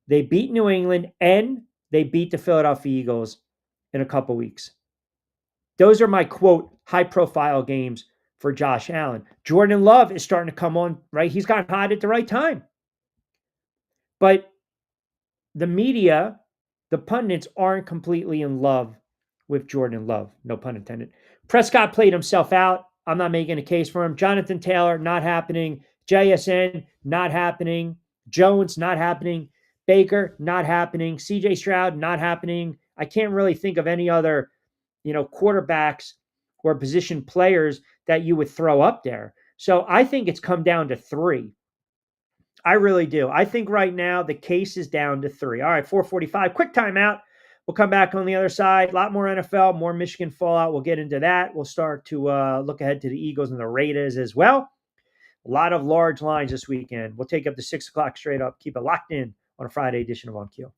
they beat New England and they beat the Philadelphia Eagles in a couple weeks. Those are my, quote, high-profile games for Josh Allen. Jordan Love is starting to come on, right? He's gotten hot at the right time. But the media, the pundits, aren't completely in love with Jordan Love. No pun intended. Prescott played himself out. I'm not making a case for him. Jonathan Taylor, not happening. JSN, not happening. Jones, not happening. Baker, not happening. CJ Stroud, not happening. I can't really think of any other, quarterbacks or position players that you would throw up there. So I think it's come down to 3. I really do. I think right now the case is down to 3. All right, 4:45. Quick timeout. We'll come back on the other side. A lot more NFL, more Michigan fallout. We'll get into that. We'll start to look ahead to the Eagles and the Raiders as well. A lot of large lines this weekend. We'll take up to 6 o'clock straight up. Keep it locked in on a Friday edition of On Cue.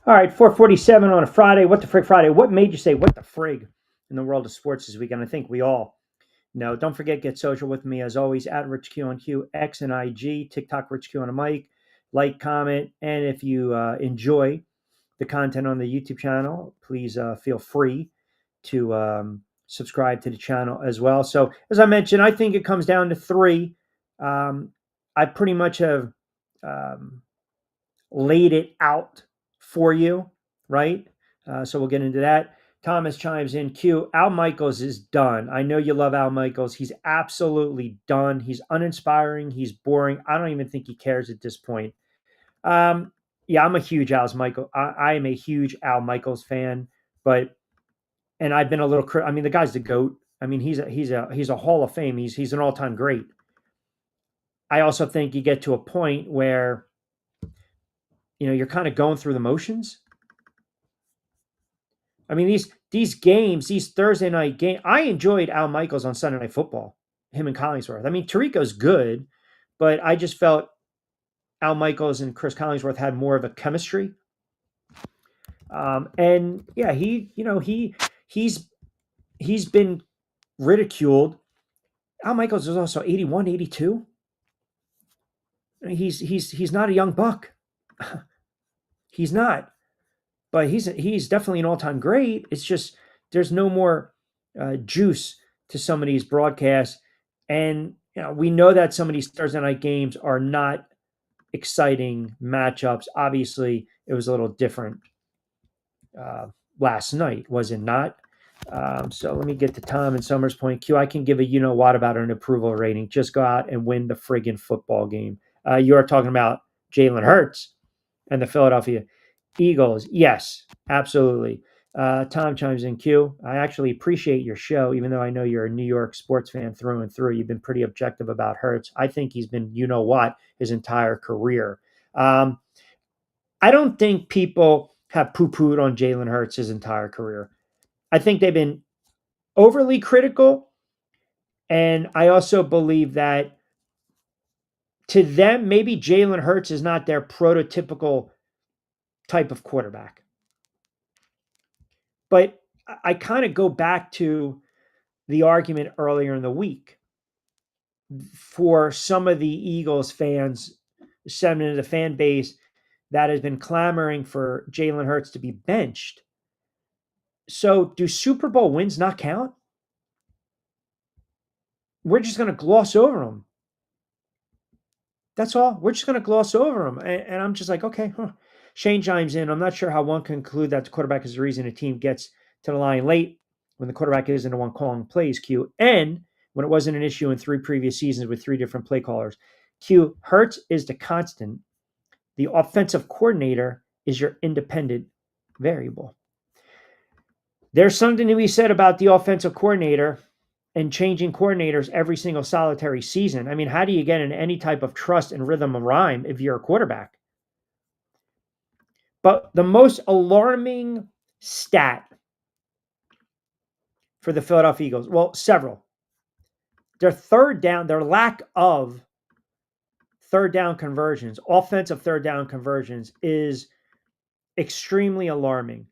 All right, 4:47 on a Friday. What the frig Friday? What made you say what the frig in the world of sports this weekend? I think we all know. Don't forget, get social with me as always at Rich Q on Q, X and IG, TikTok Rich Q on a mic. Like, comment, and if you enjoy the content on the YouTube channel, please feel free to subscribe to the channel as well. So, as I mentioned, I think it comes down to three. Um, I pretty much have um, laid it out for you, right? So we'll get into that. Thomas chimes in. Q. Al Michaels is done. I know you love Al Michaels. He's absolutely done. He's uninspiring. He's boring. I don't even think he cares at this point. Um, yeah, I'm a huge I am a huge Al Michaels fan, but and I've been a little. I mean, the guy's the goat. I mean, he's a Hall of Fame. He's an all time great. I also think you get to a point where you're kind of going through the motions. I mean, these games, these Thursday night games. I enjoyed Al Michaels on Sunday Night Football. Him and Collingsworth. I mean, Tirico's good, but I just felt Al Michaels and Chris Collingsworth had more of a chemistry. And yeah, he's been ridiculed. Al Michaels is also 81, 82. He's not a young buck. He's not, but he's definitely an all time great. It's just there's no more juice to some of these broadcasts, and we know that some of these Thursday night games are not exciting matchups. Obviously, it was a little different last night, was it not? So let me get to Tom and Summers' point. Q, I can give a what about an approval rating. Just go out and win the friggin' football game. You are talking about Jalen Hurts and the Philadelphia Eagles. Yes, absolutely. Tom chimes in. Q, I actually appreciate your show, even though I know you're a New York sports fan through and through. You've been pretty objective about Hurts. I think he's been, his entire career. I don't think people have poo-pooed on Jalen Hurts his entire career. I think they've been overly critical. And I also believe that to them, maybe Jalen Hurts is not their prototypical type of quarterback. But I kind of go back to the argument earlier in the week for some of the Eagles fans, segment of the fan base that has been clamoring for Jalen Hurts to be benched. So, do Super Bowl wins not count? We're just going to gloss over them. That's all. We're just going to gloss over them. And I'm just like, okay, huh. Shane chimes in. I'm not sure how one can conclude that the quarterback is the reason a team gets to the line late when the quarterback isn't the one calling plays, Q. And when it wasn't an issue in 3 previous seasons with 3 different play callers. Q, Hurts is the constant. The offensive coordinator is your independent variable. There's something to be said about the offensive coordinator and changing coordinators every single solitary season. I mean, how do you get in any type of trust and rhythm of rhyme if you're a quarterback? But the most alarming stat for the Philadelphia Eagles, well, several. Their lack of third down conversions, offensive third down conversions, is extremely alarming.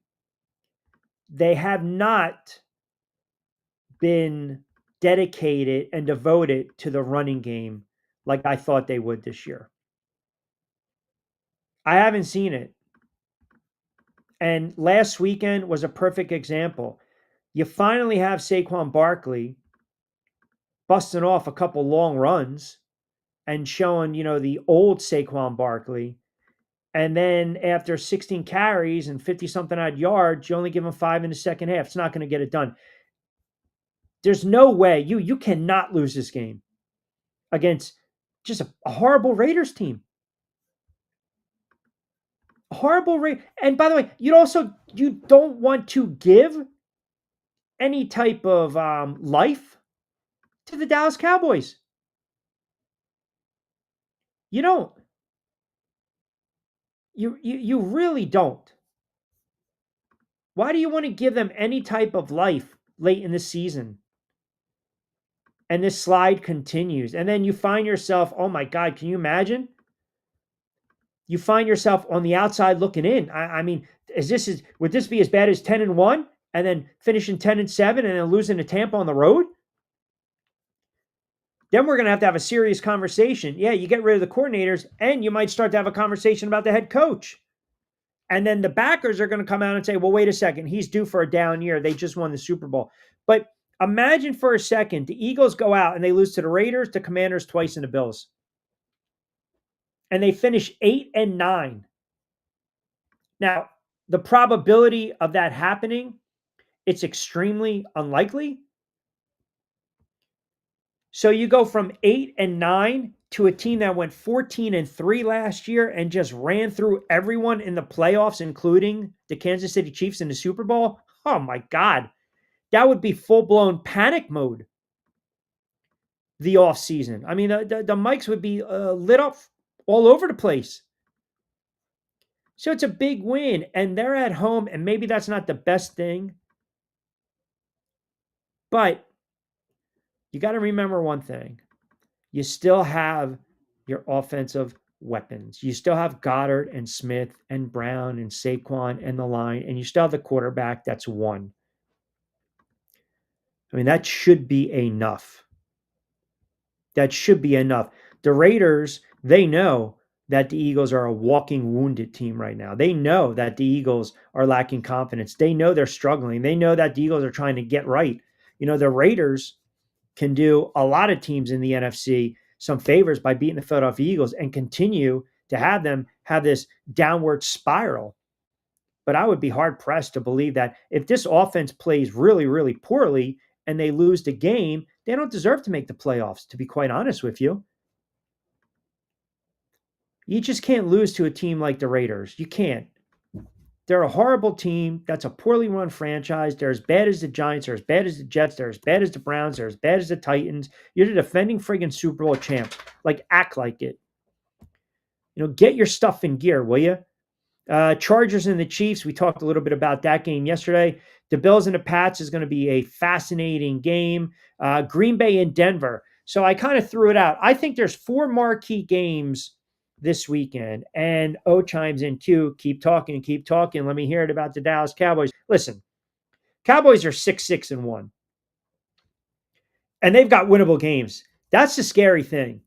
They have not been dedicated and devoted to the running game like I thought they would this year. I haven't seen it. And last weekend was a perfect example. You finally have Saquon Barkley busting off a couple long runs and showing, the old Saquon Barkley. And then after 16 carries and 50 something odd yards, you only give him 5 in the second half. It's not going to get it done. There's no way you cannot lose this game against just a horrible Raiders team. Horrible rate. And by the way, you don't want to give any type of life to the Dallas Cowboys. You don't. You really don't. Why do you want to give them any type of life late in the season? And this slide continues. And then you find yourself, oh my God, can you imagine? you find yourself on the outside looking in. I mean, would this be as bad as 10-1 and then finishing 10-7 and then losing to Tampa on the road? Then we're going to have a serious conversation. Yeah, you get rid of the coordinators and you might start to have a conversation about the head coach. And then the backers are going to come out and say, well, wait a second, he's due for a down year. They just won the Super Bowl. But imagine for a second the Eagles go out and they lose to the Raiders, the Commanders twice, and the Bills. And they finish 8-9. Now, the probability of that happening, it's extremely unlikely. So you go from 8-9 to a team that went 14-3 last year and just ran through everyone in the playoffs, including the Kansas City Chiefs in the Super Bowl. Oh my God. That would be full-blown panic mode the offseason. I mean, the mics would be lit up all over the place. So it's a big win, and they're at home, and maybe that's not the best thing. But you got to remember one thing. You still have your offensive weapons. You still have Goddard and Smith and Brown and Saquon and the line, and you still have the quarterback that's one. I mean, that should be enough. That should be enough. The Raiders, they know that the Eagles are a walking wounded team right now. They know that the Eagles are lacking confidence. They know they're struggling. They know that the Eagles are trying to get right. You know, the Raiders can do a lot of teams in the NFC some favors by beating the Philadelphia Eagles and continue to have them have this downward spiral. But I would be hard pressed to believe that if this offense plays really, really poorly and they lose the game, they don't deserve to make the playoffs, to be quite honest with you. You just can't lose to a team like the Raiders. You can't. They're a horrible team. That's a poorly run franchise. They're as bad as the Giants. They're as bad as the Jets. They're as bad as the Browns. They're as bad as the Titans. You're the defending friggin' Super Bowl champs. Like, act like it. You know, get your stuff in gear, will you? Chargers and the Chiefs. We talked a little bit about that game yesterday. The Bills and the Pats is going to be a fascinating game. Green Bay and Denver. So I kind of threw it out. I think there's 4 marquee games this weekend. And O chimes in Q. Keep talking, keep talking. Let me hear it about the Dallas Cowboys. Listen, Cowboys are 6-1. And they've got winnable games. That's the scary thing.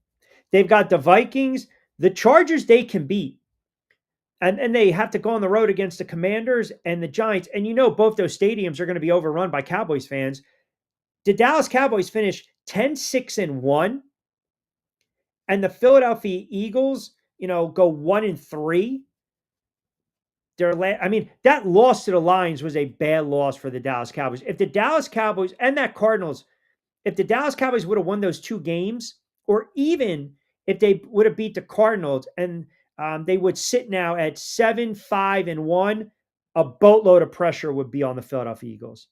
They've got the Vikings. The Chargers they can beat. And they have to go on the road against the Commanders and the Giants. And you know both those stadiums are going to be overrun by Cowboys fans. The Dallas Cowboys finish 10-6-1, and the Philadelphia Eagles, you know, go 1-3. I mean, that loss to the Lions was a bad loss for the Dallas Cowboys. If the Dallas Cowboys and that Cardinals, if the Dallas Cowboys would have won those 2 games, or even if they would have beat the Cardinals and they would sit now at 7-5-1, a boatload of pressure would be on the Philadelphia Eagles.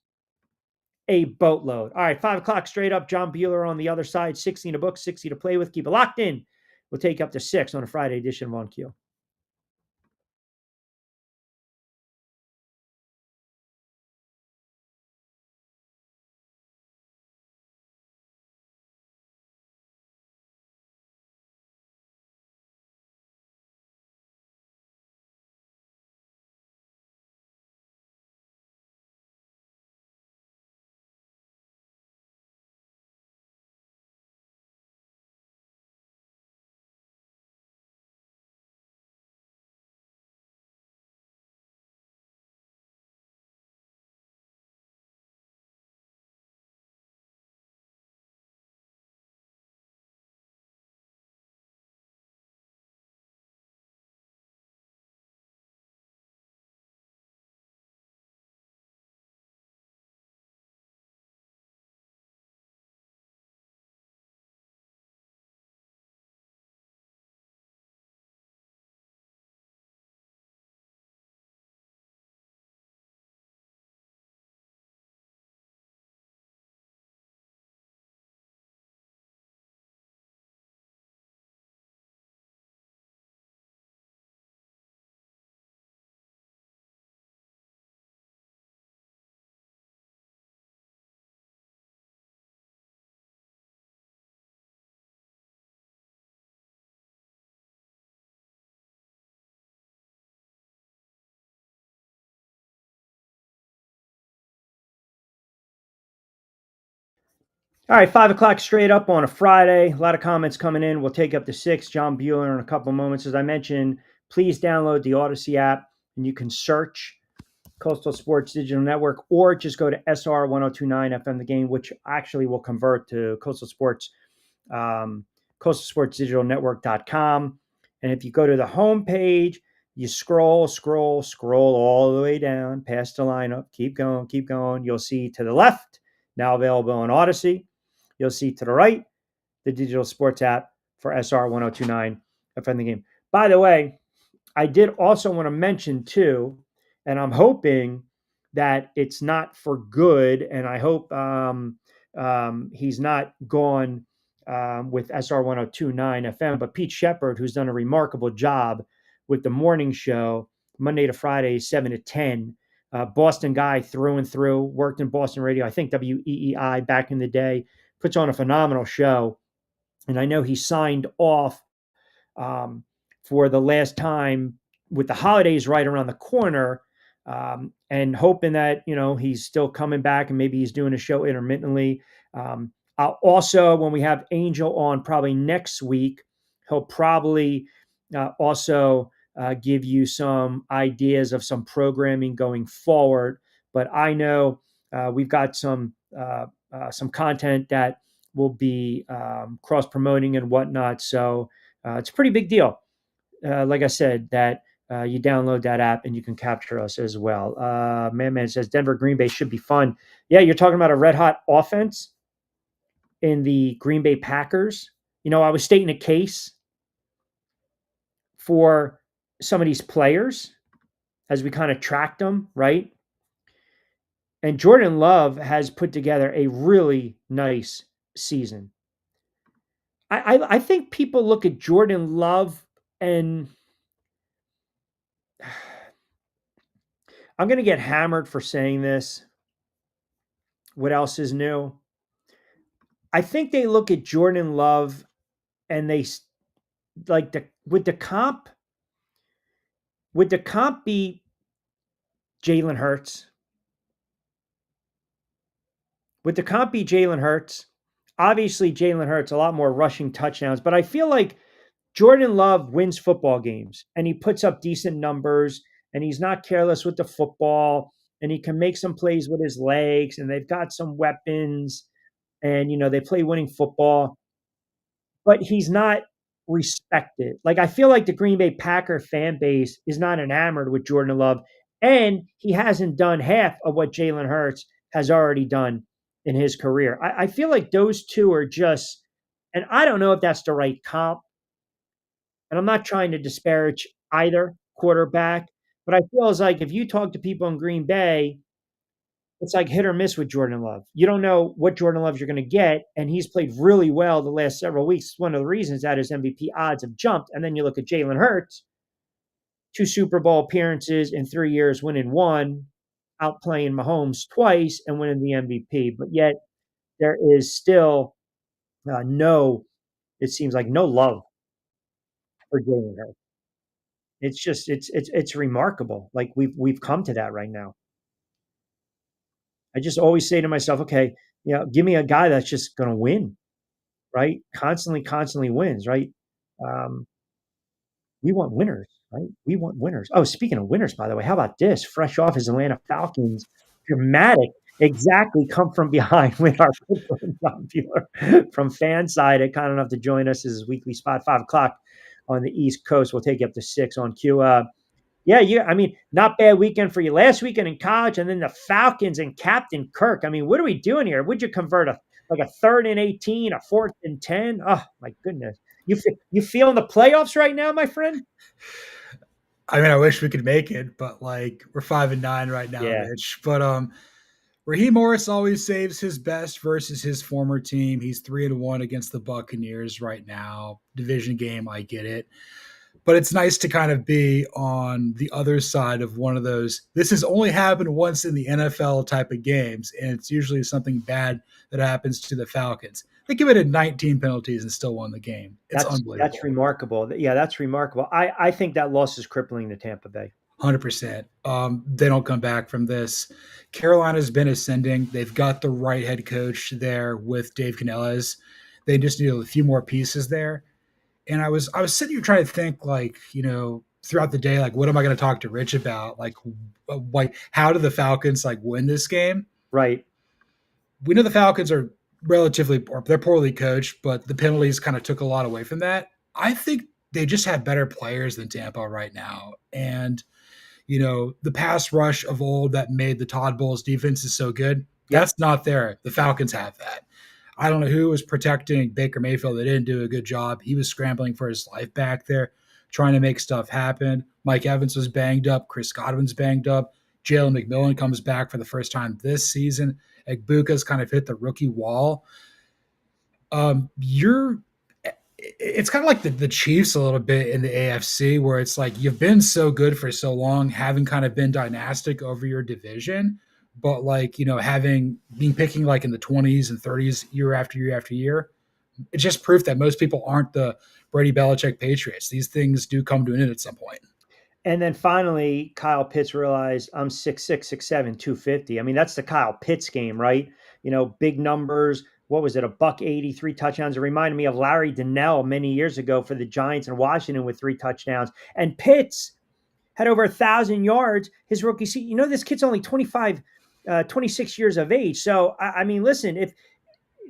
A boatload. All right, 5 o'clock straight up. John Buhler on the other side. 60 to book, 60 to play with. Keep it locked in. We'll take up to 6 on a Friday edition of On Cue. All right, 5 o'clock straight up on a Friday. A lot of comments coming in. We'll take up to 6. John Buhler in a couple of moments. As I mentioned, please download the Odyssey app and you can search Coastal Sports Digital Network or just go to SR 1029 FM The Game, which actually will convert to Coastal Sports, coastalsportsdigitalnetwork.com. And if you go to the home page, you scroll all the way down past the lineup. Keep going. You'll see to the left, now available on Odyssey. You'll see to the right, the digital sports app for SR 1029 FM The Game. By the way, I did also want to mention too, and I'm hoping that it's not for good, and I hope he's not gone with SR 1029 FM, but Pete Shepard, who's done a remarkable job with the morning show, Monday to Friday, 7 to 10. Boston guy through and through, worked in Boston radio, I think WEEI back in the day, puts on a phenomenal show. And I know he signed off um, for the last time with the holidays right around the corner, and hoping that he's still coming back and maybe he's doing a show intermittently. I'll also, when we have Angel on probably next week, he'll probably also give you some ideas of some programming going forward. But I know we've got some content that will be cross promoting and whatnot. So it's a pretty big deal. Like I said, that you download that app and you can capture us as well. Man says Denver Green Bay should be fun. Yeah, you're talking about a red hot offense in the Green Bay Packers. I was stating a case for some of these players as we kind of tracked them, right? And Jordan Love has put together a really nice season. I think people look at Jordan Love and I'm going to get hammered for saying this. What else is new? I think they look at Jordan Love and they like would the comp be Jalen Hurts? Would the comp be Jalen Hurts? Obviously, Jalen Hurts a lot more rushing touchdowns, but I feel like Jordan Love wins football games and he puts up decent numbers and he's not careless with the football and he can make some plays with his legs and they've got some weapons and they play winning football, but he's not respected. Like I feel like the Green Bay Packer fan base is not enamored with Jordan Love, and he hasn't done half of what Jalen Hurts has already done in his career. I feel like those two are just, and I don't know if that's the right comp. And I'm not trying to disparage either quarterback, but I feel as like if you talk to people in Green Bay, it's like hit or miss with Jordan Love. You don't know what Jordan Love you're going to get, and he's played really well the last several weeks. It's one of the reasons that his MVP odds have jumped. And then you look at Jalen Hurts, 2 Super Bowl appearances in 3 years, winning one, outplaying Mahomes twice, and winning the MVP. But yet there is still it seems like no love for Jalen Hurts. It's just it's remarkable. Like we've come to that right now. I just always say to myself, okay, give me a guy that's just going to win, right? Constantly wins, right? Um, we want winners, right? We want winners. Oh, speaking of winners, by the way, how about this? Fresh off his Atlanta Falcons, dramatic, exactly come from behind with our John Buhler from fan side. Kind enough to join us as his weekly spot, 5 o'clock on the East Coast. We'll take you up to 6 on Q. Yeah. I mean, not bad weekend for you last weekend in college, and then the Falcons and Captain Kirk. I mean, what are we doing here? Would you convert a 3rd and 18, a 4th and 10? Oh my goodness! You feeling the playoffs right now, my friend? I mean, I wish we could make it, but like we're 5-9 right now, Yeah. Rich. But Raheem Morris always saves his best versus his former team. He's 3-1 against the Buccaneers right now. Division game, I get it. But it's nice to kind of be on the other side of one of those. This has only happened once in the NFL type of games, and it's usually something bad that happens to the Falcons. They committed 19 penalties and still won the game. It's unbelievable. That's remarkable. Yeah, that's remarkable. I think that loss is crippling to Tampa Bay. 100%. They don't come back from this. Carolina's been ascending. They've got the right head coach there with Dave Canales. They just need a few more pieces there. And I was sitting here trying to think, like, throughout the day, like, what am I going to talk to Rich about? Like how do the Falcons like win this game? Right. We know the Falcons are they're poorly coached, but the penalties kind of took a lot away from that. I think they just have better players than Tampa right now. And, the pass rush of old that made the Todd Bowles defense is so good. Yep. That's not there. The Falcons have that. I don't know who was protecting Baker Mayfield. They didn't do a good job. He was scrambling for his life back there, trying to make stuff happen. Mike Evans was banged up. Chris Godwin's banged up. Jalen McMillan comes back for the first time this season. Egbuka's kind of hit the rookie wall. It's kind of like the Chiefs a little bit in the AFC, where it's like you've been so good for so long, having kind of been dynastic over your division, but like, being picking like in the 20s and 30s year after year after year, it's just proof that most people aren't the Brady Belichick Patriots. These things do come to an end at some point. And then finally, Kyle Pitts realized I'm 6'6", 6'7", 250. I mean, that's the Kyle Pitts game, right? Big numbers. What was it? $180, 3 touchdowns. It reminded me of Larry Donnell many years ago for the Giants in Washington with 3 touchdowns. And Pitts had over 1,000 yards his rookie season. This kid's only 26 years of age. So, I mean, listen, if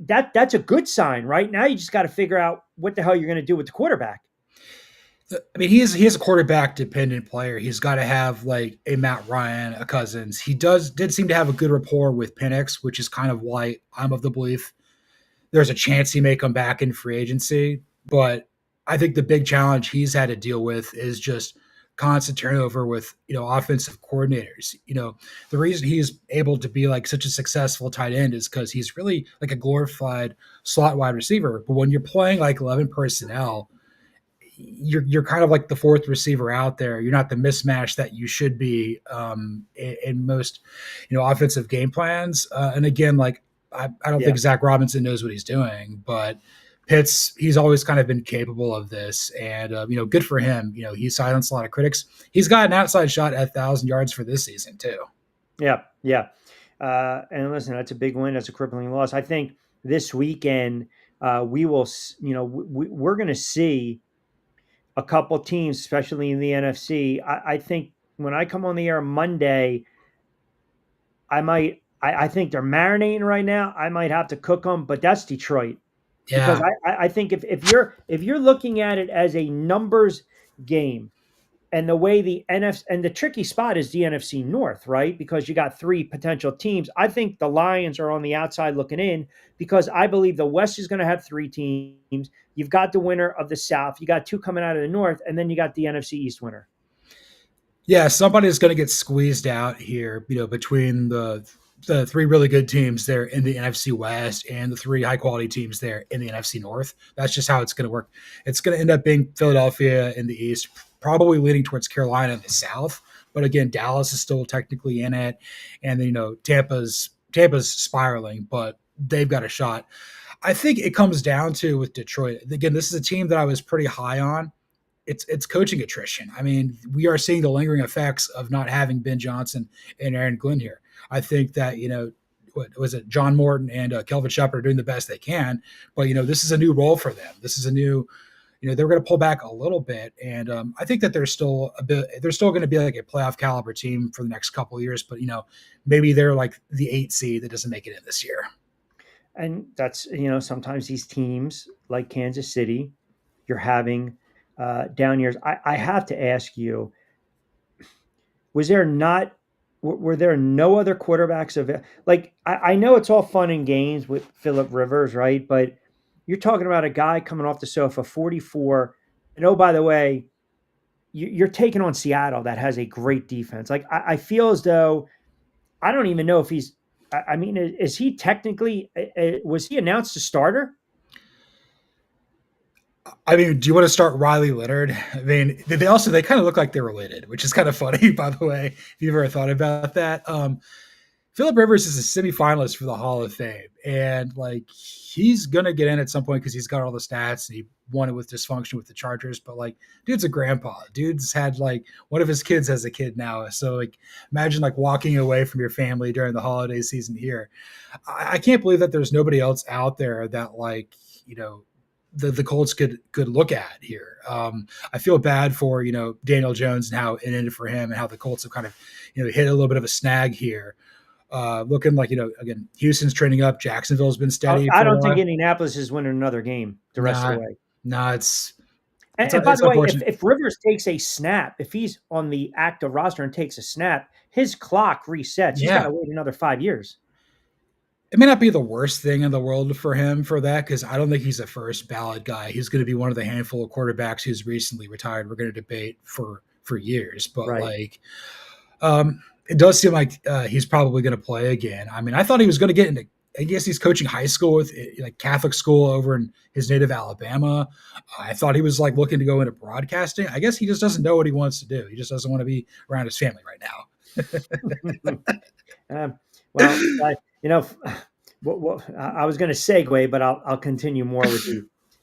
that's a good sign, right? Now you just got to figure out what the hell you're going to do with the quarterback. I mean, he is a quarterback dependent player. He's got to have like a Matt Ryan, a Cousins. He did seem to have a good rapport with Penix, which is kind of why I'm of the belief there's a chance he may come back in free agency. But I think the big challenge he's had to deal with is just constant turnover with, offensive coordinators. The reason he's able to be like such a successful tight end is because he's really like a glorified slot wide receiver. But when you're playing like 11 personnel, you're kind of like the fourth receiver out there. You're not the mismatch that you should be in most, offensive game plans. And again, like I don't think Zach Robinson knows what he's doing, but Pitts, he's always kind of been capable of this, and good for him. He silenced a lot of critics. He's got an outside shot at 1,000 yards for this season too. Yeah. And listen, that's a big win. That's a crippling loss. I think this weekend we will. We're going to see a couple teams, especially in the NFC. I think when I come on the air Monday, I think they're marinating right now. I might have to cook them, but that's Detroit. Yeah. Because I think if you're looking at it as a numbers game, and the way the NFC and the tricky spot is the NFC North, right? Because you got 3 potential teams. I think the Lions are on the outside looking in because I believe the West is going to have 3 teams. You've got the winner of the South. You got 2 coming out of the North, and then you got the NFC East winner. Yeah, somebody's going to get squeezed out here, between the 3 really good teams there in the NFC West and the 3 high quality teams there in the NFC North. That's just how it's going to work. It's going to end up being Philadelphia in the East, probably leaning towards Carolina in the South. But again, Dallas is still technically in it. And then, Tampa's spiraling, but they've got a shot. I think it comes down to with Detroit. Again, this is a team that I was pretty high on. It's coaching attrition. I mean, we are seeing the lingering effects of not having Ben Johnson and Aaron Glenn here. I think that, what was it? John Morton and Kelvin Shepard are doing the best they can, but this is a new role for them. This is a new, they're going to pull back a little bit. And I think that they're still going to be like a playoff caliber team for the next couple of years, but maybe they're like the 8 seed that doesn't make it in this year. And that's, sometimes these teams like Kansas City, you're having down years. I have to ask you, were there no other quarterbacks of like, I know it's all fun and games with Phillip Rivers, right? But you're talking about a guy coming off the sofa, 44. And oh, by the way, you're taking on Seattle that has a great defense. Like I feel as though, I don't even know if he's, I mean, is he technically, was he announced a starter? I mean, do you want to start Riley Leonard? I mean, they kind of look like they're related, which is kind of funny, by the way, if you've ever thought about that. Phillip Rivers is a semifinalist for the Hall of Fame, and like he's gonna get in at some point because he's got all the stats and he won it with dysfunction with the Chargers. But like, dude's a grandpa. Dude's had like one of his kids has a kid now. So like, imagine like walking away from your family during the holiday season here. I can't believe that there's nobody else out there that like the Colts could look at here. I feel bad for Daniel Jones and how it ended for him and how the Colts have kind of hit a little bit of a snag here. Looking like again, Houston's trending up. Jacksonville's been steady I for a don't think while. Indianapolis is winning another game the rest of the Nah, way. nah, And by it's the way, unfortunate. if Rivers takes a snap, if he's on the active roster and takes a snap, his clock resets. He's got Yeah, to wait another 5 years. it may not be the worst thing in the world for him for that because I don't think he's a first ballot guy. He's going to be one of the handful of quarterbacks who's recently retired. We're going to debate for years, but Right. like, it does seem like he's probably going to play again. I mean, I thought he was going to get into. I guess he's coaching high school with like Catholic school over in his native Alabama. I thought he was like looking to go into broadcasting. I guess he just doesn't know what he wants to do. He just doesn't want to be around his family right now. um, well, I was going to segue, but I'll continue more with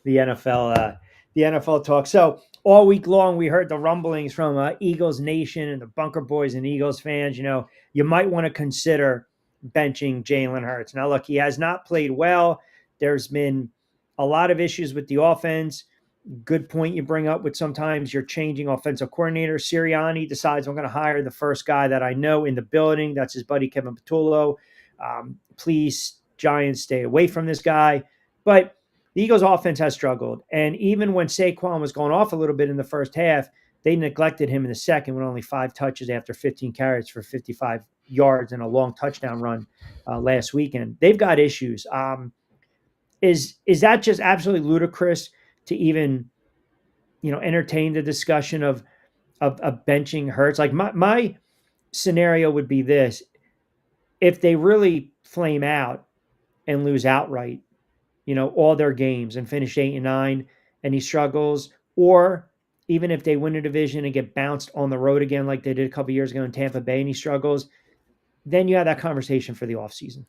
the NFL talk. So all week long, we heard the rumblings from Eagles Nation and the Bunker Boys and Eagles fans. You might want to consider benching Jalen Hurts. Now, look, he has not played well. There's been a lot of issues with the offense. Good point you bring up with sometimes you're changing offensive coordinator. Sirianni decides I'm going to hire the first guy that I know in the building. That's his buddy, Kevin Patullo. Please, Giants, stay away from this guy. But the Eagles offense has struggled. And even when Saquon was going off a little bit in the first half, they neglected him in the second with only 5 touches after 15 carries for 55 yards and a long touchdown run last weekend. They've got issues. Is that just absolutely ludicrous to even entertain the discussion of benching Hurts? Like my scenario would be this: if they really flame out and lose outright, all their games and finish 8-9, and he struggles, or even if they win a division and get bounced on the road again, like they did a couple years ago in Tampa Bay, and he struggles, then you have that conversation for the offseason.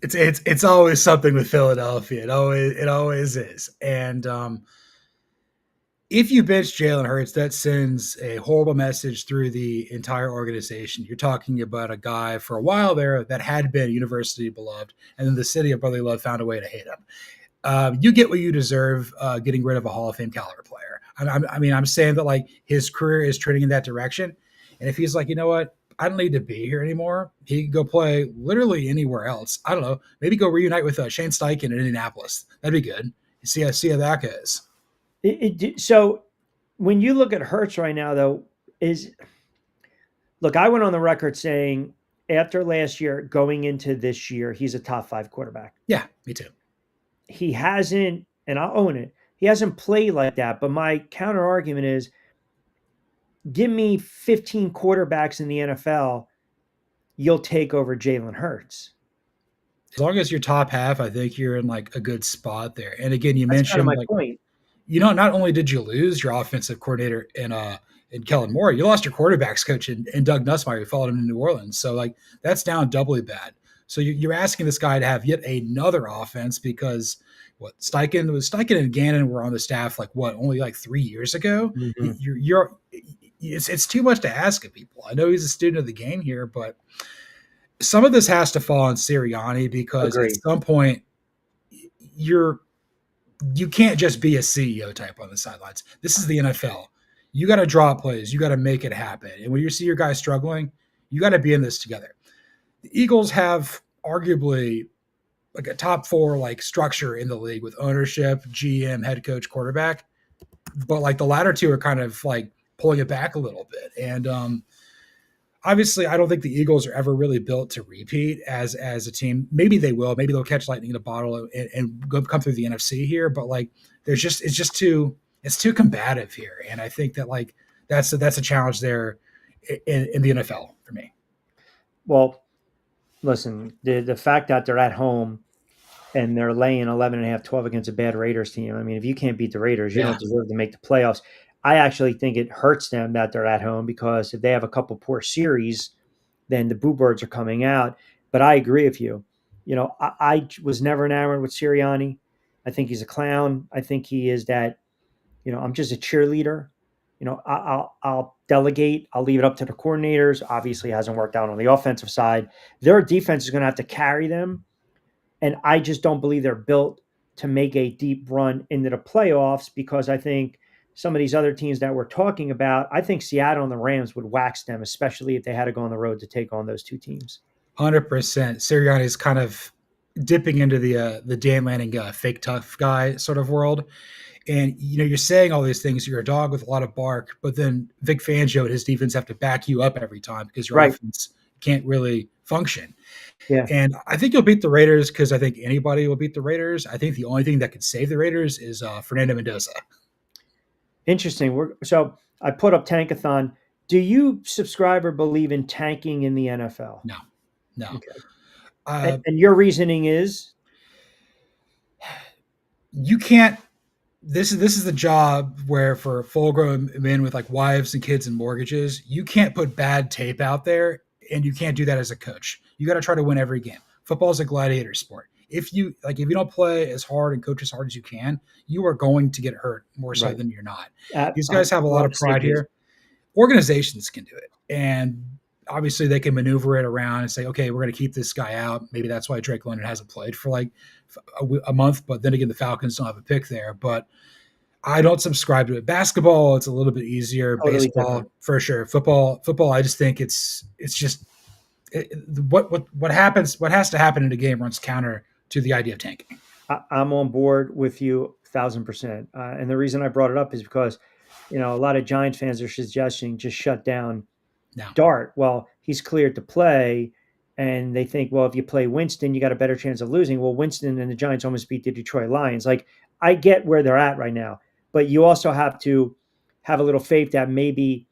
It's always something with Philadelphia. It always is. And if you bench Jalen Hurts, that sends a horrible message through the entire organization. You're talking about a guy for a while there that had been university beloved, and then the city of brotherly love found a way to hate him. You get what you deserve getting rid of a Hall of Fame caliber player. I'm saying that like his career is trending in that direction. And if he's like, you know what, I don't need to be here anymore, he could go play literally anywhere else. I don't know, maybe go reunite with Shane Steichen in Indianapolis. That'd be good. See how that goes. So when you look at Hurts right now, though, look, I went on the record saying after last year, going into this year, he's a top 5 quarterback. Yeah, me too. He hasn't, and I'll own it, he hasn't played like that. But my counter argument is, give me 15 quarterbacks in the NFL, you'll take over Jalen Hurts. As long as you're top half, I think you're in like a good spot there. And again, you That's kind of mentioned my like, point. not only did you lose your offensive coordinator in Kellen Moore, you lost your quarterbacks coach in Doug Nussmeier, who followed him to New Orleans. So like that's down doubly bad. So you're asking this guy to have yet another offense because Steichen and Gannon were on the staff only like 3 years ago. Mm-hmm. It's too much to ask of people. I know he's a student of the game here, but some of this has to fall on Sirianni because Agreed. at some point you can't just be a CEO type on the sidelines. This is the NFL. You got to draw plays. You got to make it happen. And when you see your guys struggling, you got to be in this together. The Eagles have arguably like a top 4 like structure in the league with ownership, GM, head coach, quarterback. But like the latter two are kind of like pulling it back a little bit. And obviously, I don't think the Eagles are ever really built to repeat as a team. Maybe they will. Maybe they'll catch lightning in a bottle and come through the NFC here. But like, it's too combative here, and I think that like that's a challenge there in the NFL for me. Well, listen, the fact that they're at home and they're laying 11.5, 12 against a bad Raiders team. I mean, if you can't beat the Raiders, you don't deserve to make the playoffs. I actually think it hurts them that they're at home because if they have a couple poor series, then the boo birds are coming out. But I agree with you. I was never enamored with Sirianni. I think he's a clown. I think he is that. I'm just a cheerleader. I'll delegate. I'll leave it up to the coordinators. Obviously, it hasn't worked out on the offensive side. Their defense is going to have to carry them, and I just don't believe they're built to make a deep run into the playoffs because I think some of these other teams that we're talking about, I think Seattle and the Rams would wax them, especially if they had to go on the road to take on those two teams. 100%. Sirianni is kind of dipping into the Dan Lanning fake tough guy sort of world. And, you're saying all these things. You're a dog with a lot of bark, but then Vic Fangio and his defense have to back you up every time because your Right. offense can't really function. Yeah. And I think you'll beat the Raiders because I think anybody will beat the Raiders. I think the only thing that could save the Raiders is Fernando Mendoza. Interesting. So I put up Tankathon. Do you subscribe or believe in tanking in the NFL? No. Okay. And your reasoning is? You can't. This is the job where for full-grown men with like wives and kids and mortgages, you can't put bad tape out there, and you can't do that as a coach. You got to try to win every game. Football is a gladiator sport. If you don't play as hard and coach as hard as you can, you are going to get hurt more so than you're not. These guys have a lot of pride here. Organizations can do it, and obviously they can maneuver it around and say, okay, we're going to keep this guy out. Maybe that's why Drake London hasn't played for like a month. But then again, the Falcons don't have a pick there. But I don't subscribe to it. Basketball, it's a little bit easier. Totally Baseball, different. for sure. Football, I just think it's just what happens. What has to happen in a game runs counter to the idea of tanking. I'm on board with you 1,000%. And the reason I brought it up is because, a lot of Giants fans are suggesting just shut down Dart. Well, he's cleared to play, and they think, well, if you play Winston, you got a better chance of losing. Well, Winston and the Giants almost beat the Detroit Lions. Like, I get where they're at right now, but you also have to have a little faith that maybe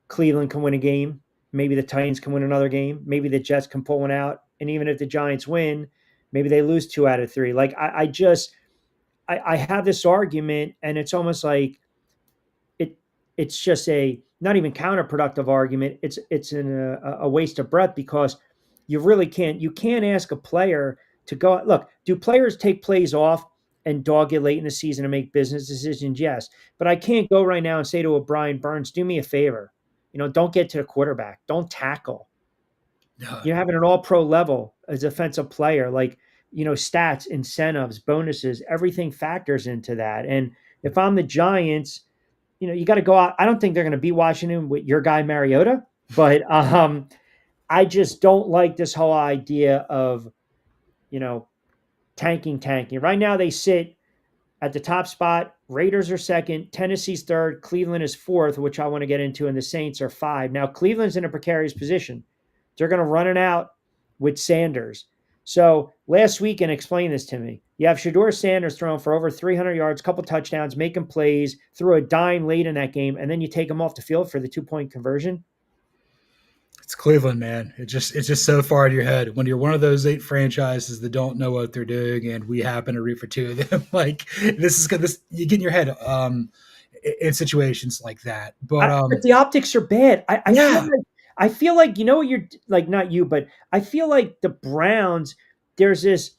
Cleveland can win a game, maybe the Titans can win another game, maybe the Jets can pull one out, and even if the Giants win, maybe they lose 2 out of 3. Like, I have this argument, and it's almost like it's just a not even counterproductive argument. It's a waste of breath because you really can't ask a player to go. Look, do players take plays off and dog it late in the season and make business decisions? Yes, but I can't go right now and say to a Brian Burns, do me a favor, don't get to the quarterback, don't tackle. You're having an all-pro level as a defensive player, like stats, incentives, bonuses, everything factors into that. And if I'm the Giants, you got to go out. I don't think they're going to beat Washington with your guy Mariota, but I just don't like this whole idea of, tanking. Right now they sit at the top spot. Raiders are second, Tennessee's third, Cleveland is fourth, which I want to get into, and the Saints are 5. Now Cleveland's in a precarious position. They're going to run it out with Sanders. So last weekend, explain this to me. You have Shedeur Sanders throwing for over 300 yards, couple touchdowns, making plays, threw a dime late in that game, and then you take him off the field for the 2-point conversion. It's Cleveland, man. It's just so far in your head when you're one of those 8 franchises that don't know what they're doing, and we happen to root for 2 of them. Like this you get in your head in situations like that. But the optics are bad. I feel like you're like not you, but I feel like the Browns. There's this.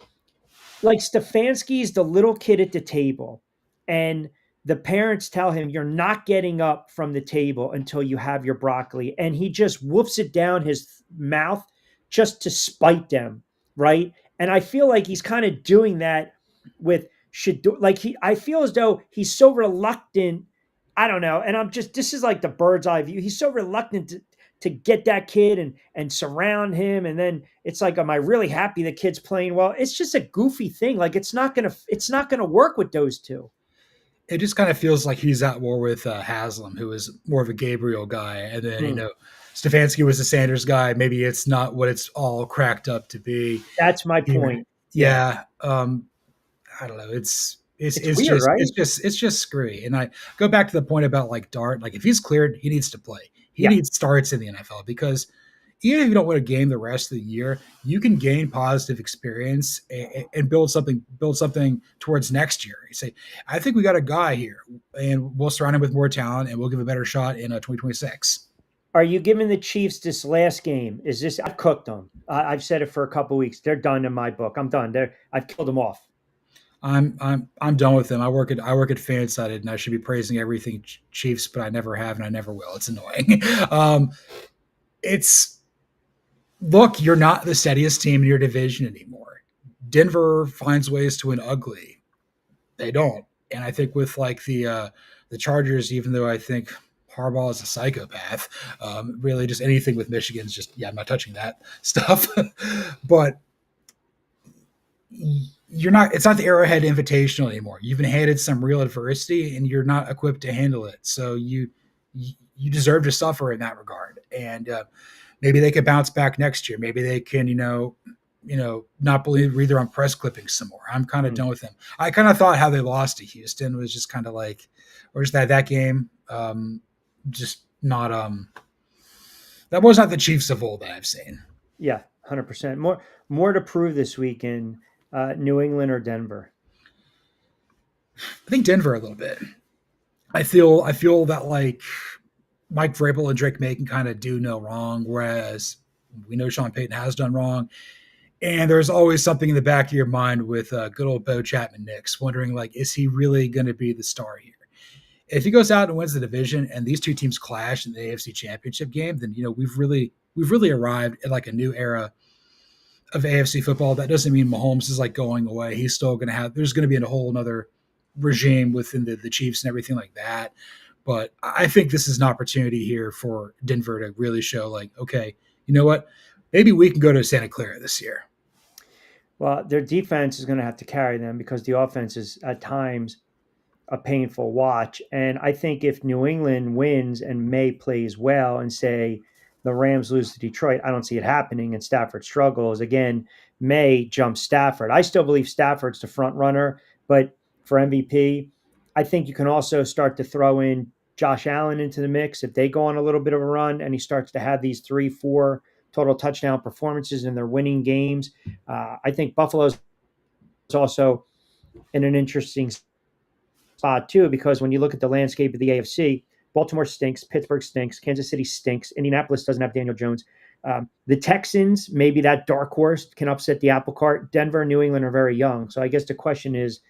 Like Stefanski's the little kid at the table, and the parents tell him, you're not getting up from the table until you have your broccoli. And he just whoops it down his mouth just to spite them, right? And I feel like he's kind of doing that with Shedeur. I feel as though he's so reluctant. I don't know. And this is like the bird's eye view. He's so reluctant to get that kid and surround him. And then it's like, am I really happy the kid's playing well? It's just a goofy thing. Like it's not going to work with those two. It just kind of feels like he's at war with Haslam, who is more of a Gabriel guy. And then, Stefanski was the Sanders guy. Maybe it's not what it's all cracked up to be. That's my point. Yeah. I don't know. It's weird, just, right? It's just screwy. And I go back to the point about like Dart. Like if he's cleared, he needs to play. He needs starts in the NFL because even if you don't win a game the rest of the year, you can gain positive experience and build something towards next year. You say, I think we got a guy here, and we'll surround him with more talent, and we'll give a better shot in 2026. Are you giving the Chiefs this last game? Is this? I've cooked them. I've said it for a couple weeks. They're done in my book. I'm done. I've killed them off. I'm done with them. I work at Fansided, and I should be praising everything Chiefs, but I never have, and I never will. It's annoying. It's look, you're not the steadiest team in your division anymore. Denver finds ways to win ugly. They don't, and I think with like the Chargers, even though I think Harbaugh is a psychopath, really just anything with Michigan is just I'm not touching that stuff. But you're not it's not the Arrowhead Invitational anymore. You've been handed some real adversity and you're not equipped to handle it, so you deserve to suffer in that regard. And maybe they could bounce back next year. Maybe they can not believe read their own press clippings some more. I'm kind of done with them. I kind of thought how they lost to Houston was just kind of like, or just that game just not that was not the Chiefs of old that I've seen. Yeah, 100%. More to prove this weekend. New England or Denver? I think Denver a little bit. I feel that like Mike Vrabel and Drake May can kind of do no wrong, whereas we know Sean Payton has done wrong. And there's always something in the back of your mind with good old Bo Chapman Nix, wondering like, is he really going to be the star here? If he goes out and wins the division, and these two teams clash in the AFC Championship game, then we've really arrived at like a new era of AFC football. That doesn't mean Mahomes is like going away. He's still going to have. There's going to be a whole another regime within the Chiefs and everything like that. But I think this is an opportunity here for Denver to really show like, okay, you know what? Maybe we can go to Santa Clara this year. Well, their defense is going to have to carry them because the offense is at times a painful watch. And I think if New England wins and May plays well and say the Rams lose to Detroit, I don't see it happening and Stafford struggles. Again, May jumps Stafford. I still believe Stafford's the front runner, but for MVP, I think you can also start to throw in Josh Allen into the mix. If they go on a little bit of a run and he starts to have these 3-4 total touchdown performances and they're winning games, I think Buffalo's also in an interesting spot too, because when you look at the landscape of the AFC, Baltimore stinks, Pittsburgh stinks, Kansas City stinks, Indianapolis doesn't have Daniel Jones. The Texans, maybe that dark horse can upset the apple cart. Denver and New England are very young. So I guess the question is,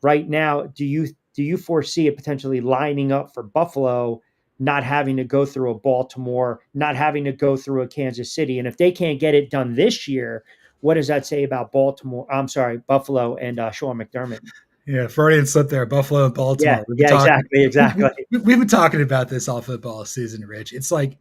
right now, do you foresee it potentially lining up for Buffalo, not having to go through a Baltimore, not having to go through a Kansas City? And if they can't get it done this year, what does that say about Buffalo and Sean McDermott? Yeah, Freudian slip there. Buffalo and Baltimore. Exactly. We've been talking about this all football season, Rich. It's like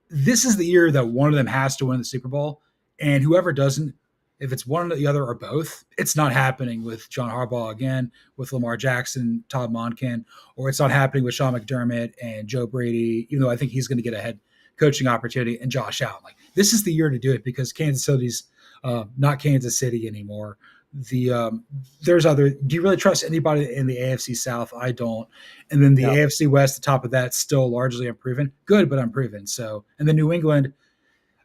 this is the year that one of them has to win the Super Bowl, and whoever doesn't, if it's one or the other or both, it's not happening with John Harbaugh again, with Lamar Jackson, Todd Monken, or it's not happening with Sean McDermott and Joe Brady, even though I think he's going to get a head coaching opportunity, and Josh Allen. Like this is the year to do it because Kansas City's not Kansas City anymore. There's other. Do you really trust anybody in the AFC South? I don't. And then the AFC West, the top of that, still largely unproven. Good, but unproven. So, and then New England,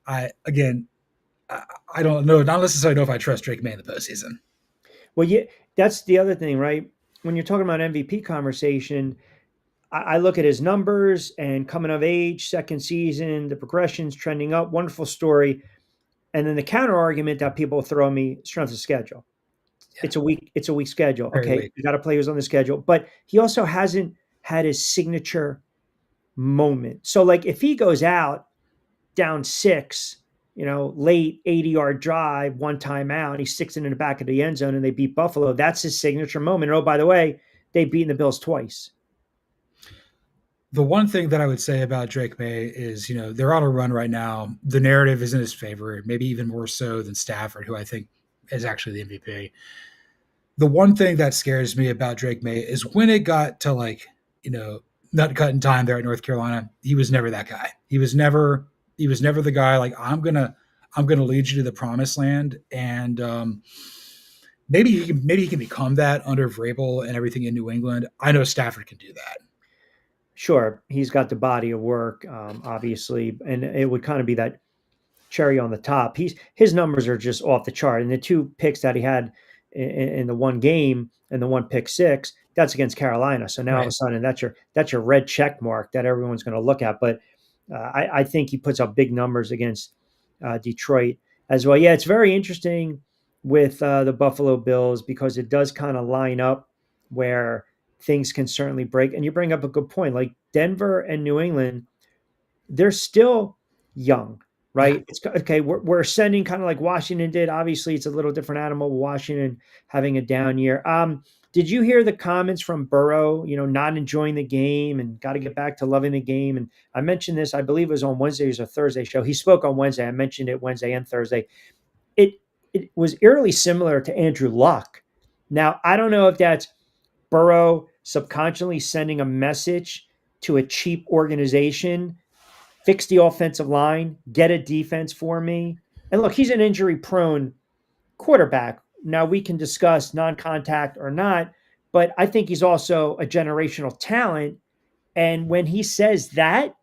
I don't know. Not necessarily know if I trust Drake May in the postseason. Well, yeah, that's the other thing, right? When you're talking about MVP conversation, I look at his numbers and coming of age, second season, the progression's trending up, wonderful story. And then the counter argument that people throw me, strength of schedule. Yeah. It's a weak schedule. Okay. You got to play who's on the schedule, but he also hasn't had his signature moment. So like if he goes out down 6, late 80-yard drive, one timeout, he sticks it in the back of the end zone and they beat Buffalo, that's his signature moment. And oh, by the way, they've beaten the Bills twice. The one thing that I would say about Drake May is, they're on a run right now. The narrative is in his favor, maybe even more so than Stafford, who I think is actually the MVP. The one thing that scares me about Drake May is when it got to nut cutting time there at North Carolina, he was never that guy. He was never the guy like, I'm gonna lead you to the promised land. And maybe he can become that under Vrabel and everything in New England. I know Stafford can do that. Sure, he's got the body of work, obviously, and it would kind of be that cherry on the top. His numbers are just off the chart, and the 2 picks that he had in the one game and the 1 pick 6, that's against Carolina. So now all of a sudden, that's your red check mark that everyone's going to look at. But I think he puts up big numbers against Detroit as well. Yeah, it's very interesting with the Buffalo Bills because it does kind of line up where things can certainly break. And you bring up a good point. Like Denver and New England, they're still young, Yeah. right? It's okay. We're sending kind of like Washington did. Obviously, it's a little different animal. Washington having a down year. Did you hear the comments from Burrow? Not enjoying the game and got to get back to loving the game. And I mentioned this. I believe it was on Wednesday's or Thursday show. He spoke on Wednesday. I mentioned it Wednesday and Thursday. It it was eerily similar to Andrew Luck. Now I don't know if that's Burrow subconsciously sending a message to a cheap organization, fix the offensive line, get a defense for me. And look, he's an injury prone quarterback. Now we can discuss non contact or not, but I think he's also a generational talent. And when he says that,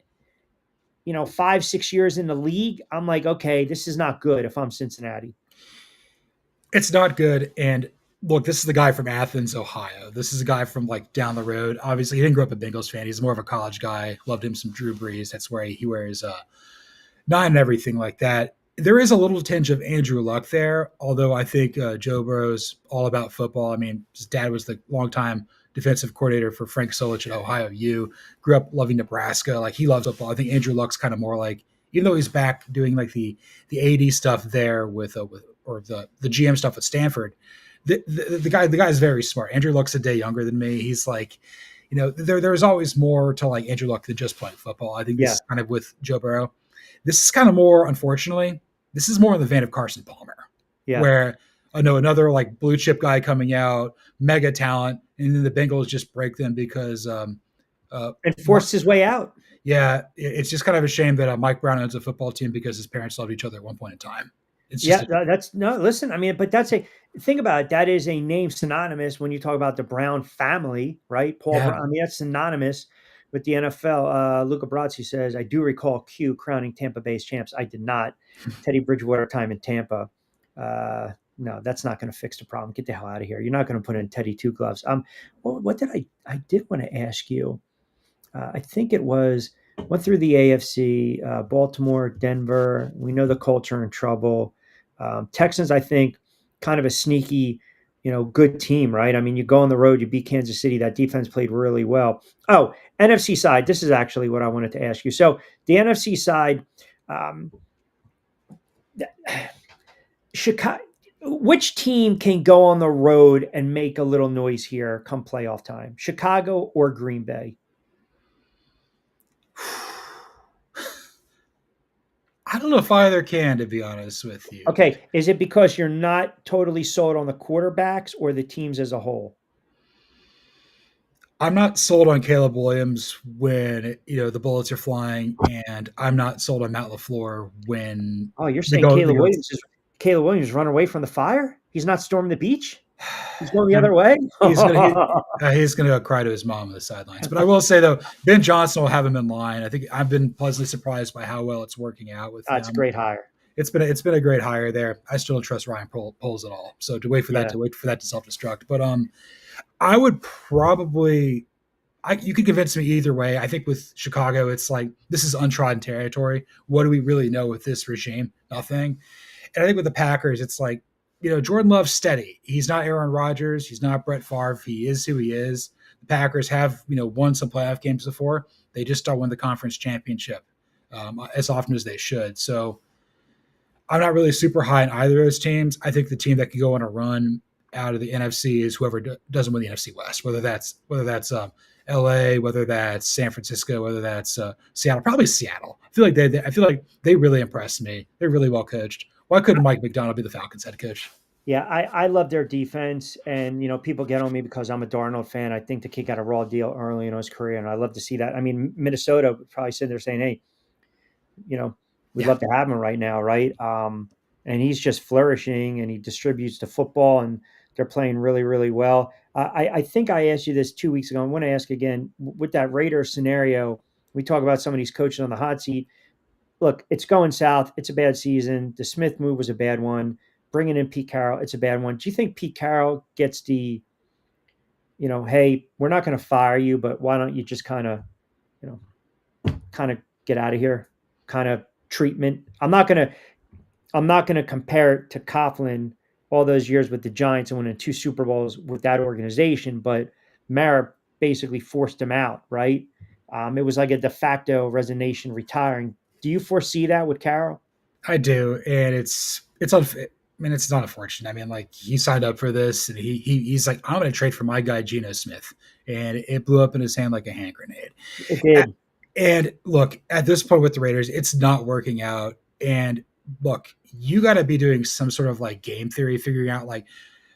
5, 6 years in the league, I'm like, okay, this is not good if I'm Cincinnati. It's not good. And look, this is the guy from Athens, Ohio. This is a guy from like down the road. Obviously, he didn't grow up a Bengals fan. He's more of a college guy. Loved him some Drew Brees. That's where he wears 9 and everything like that. There is a little tinge of Andrew Luck there, although I think Joe Burrow's all about football. I mean, his dad was the longtime defensive coordinator for Frank Solich at Ohio U. Grew up loving Nebraska. Like he loves football. I think Andrew Luck's kind of more like, even though he's back doing like the AD stuff there with or the GM stuff at Stanford. The guy is very smart. Andrew Luck's a day younger than me. He's like, there's always more to like Andrew Luck than just playing football. I think this is kind of with Joe Burrow. This is kind of more, unfortunately, this is more in the vein of Carson Palmer, where I know another like blue chip guy coming out, mega talent, and then the Bengals just break them because and forced his way out. Yeah, it's just kind of a shame that Mike Brown owns a football team because his parents loved each other at one point in time. It's just that's no. Listen, I mean, but that's a think about it. That is a name synonymous when you talk about the Brown family, right? Paul Brown. I mean, that's synonymous with the NFL. Luca Brazzi says, "I do recall Q crowning Tampa Bay's champs. I did not. Teddy Bridgewater time in Tampa. No, that's not going to fix the problem. Get the hell out of here. You're not going to put in Teddy two gloves. What did I did want to ask you? I think it was." Went through the AFC, Baltimore, Denver. We know the Colts are in trouble. Texans, I think, kind of a sneaky, good team, right? I mean, you go on the road, you beat Kansas City. That defense played really well. Oh, NFC side. This is actually what I wanted to ask you. So the NFC side, Chicago. Which team can go on the road and make a little noise here come playoff time? Chicago or Green Bay? I don't know if either can, to be honest with you. Okay. Is it because you're not totally sold on the quarterbacks or the teams as a whole? I'm not sold on Caleb Williams when, the bullets are flying, and I'm not sold on Matt LaFleur when you're saying Caleb Williams run away from the fire? He's not storming the beach? He's going the other way? He's going to cry to his mom on the sidelines. But I will say, though, Ben Johnson will have him in line. I think I've been pleasantly surprised by how well it's working out with him. It's a great hire. It's been a great hire there. I still don't trust Ryan Poles at all. So to wait for that to self-destruct. But I would probably you could convince me either way. I think with Chicago, it's like this is untrodden territory. What do we really know with this regime? Nothing. And I think with the Packers, it's like, Jordan Love's steady. He's not Aaron Rodgers. He's not Brett Favre. He is who he is. The Packers have, won some playoff games before. They just don't win the conference championship as often as they should. So I'm not really super high on either of those teams. I think the team that can go on a run out of the NFC is whoever doesn't win the NFC West, whether that's LA, whether that's San Francisco, whether that's Seattle, probably Seattle. I feel like they really impressed me. They're really well coached. Why couldn't Mike McDonald be the Falcons head coach? Yeah, I love their defense, and people get on me because I'm a Darnold fan. I think the kid got a raw deal early in his career, and I love to see that. I mean, Minnesota probably sitting there saying, "Hey, we'd love to have him right now, right?" And he's just flourishing, and he distributes the football, and they're playing really, really well. I think I asked you this 2 weeks ago. I want to ask again with that Raiders scenario. We talk about some of these coaches on the hot seat. Look, it's going south. It's a bad season. The Smith move was a bad one. Bringing in Pete Carroll, it's a bad one. Do you think Pete Carroll gets the, hey, we're not going to fire you, but why don't you just kind of get out of here kind of treatment. I'm not gonna compare it to Coughlin all those years with the Giants and winning 2 Super Bowls with that organization, but Mara basically forced him out, right? It was like a de facto resignation, retiring. Do you foresee that with Carroll? I do, and I mean, it's not unfortunate. I mean, like he signed up for this, and he's like, I'm going to trade for my guy Geno Smith, and it blew up in his hand like a hand grenade. It did. And look, at this point with the Raiders, it's not working out. And look, you got to be doing some sort of like game theory, figuring out like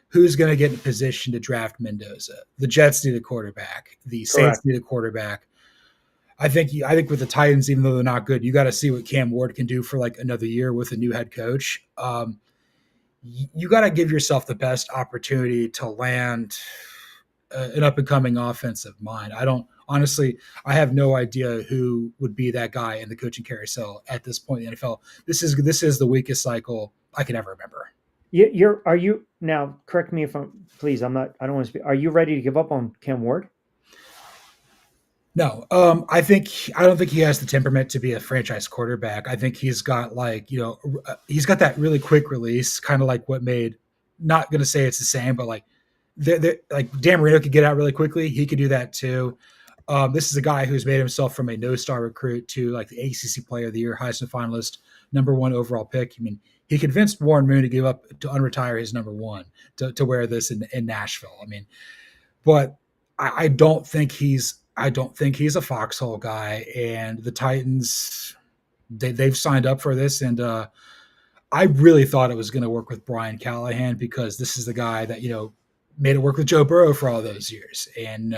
who's going to get in position to draft Mendoza. The Jets need a quarterback. The Saints Correct. need a quarterback. I think with the Titans, even though they're not good, you got to see what Cam Ward can do for like another year with a new head coach. You got to give yourself the best opportunity to land an up and coming offensive mind. I don't honestly, I have no idea who would be that guy in the coaching carousel at this point in the NFL. This is the weakest cycle I can ever remember. Are you now? Correct me if I'm. Please, I'm not. I don't want to speak. Are you ready to give up on Cam Ward? No, I don't think he has the temperament to be a franchise quarterback. I think he's got like he's got that really quick release, kind of like what made. Not going to say it's the same, but like like Dan Marino could get out really quickly. He could do that too. This is a guy who's made himself from a no-star recruit to like the ACC Player of the Year, Heisman finalist, #1 overall pick. I mean, he convinced Warren Moon to give up to unretire his #1 to wear this in Nashville. I mean, but I don't think he's a foxhole guy. And the Titans, they've signed up for this, and I really thought it was going to work with Brian Callahan because this is the guy that made it work with Joe Burrow for all those years. And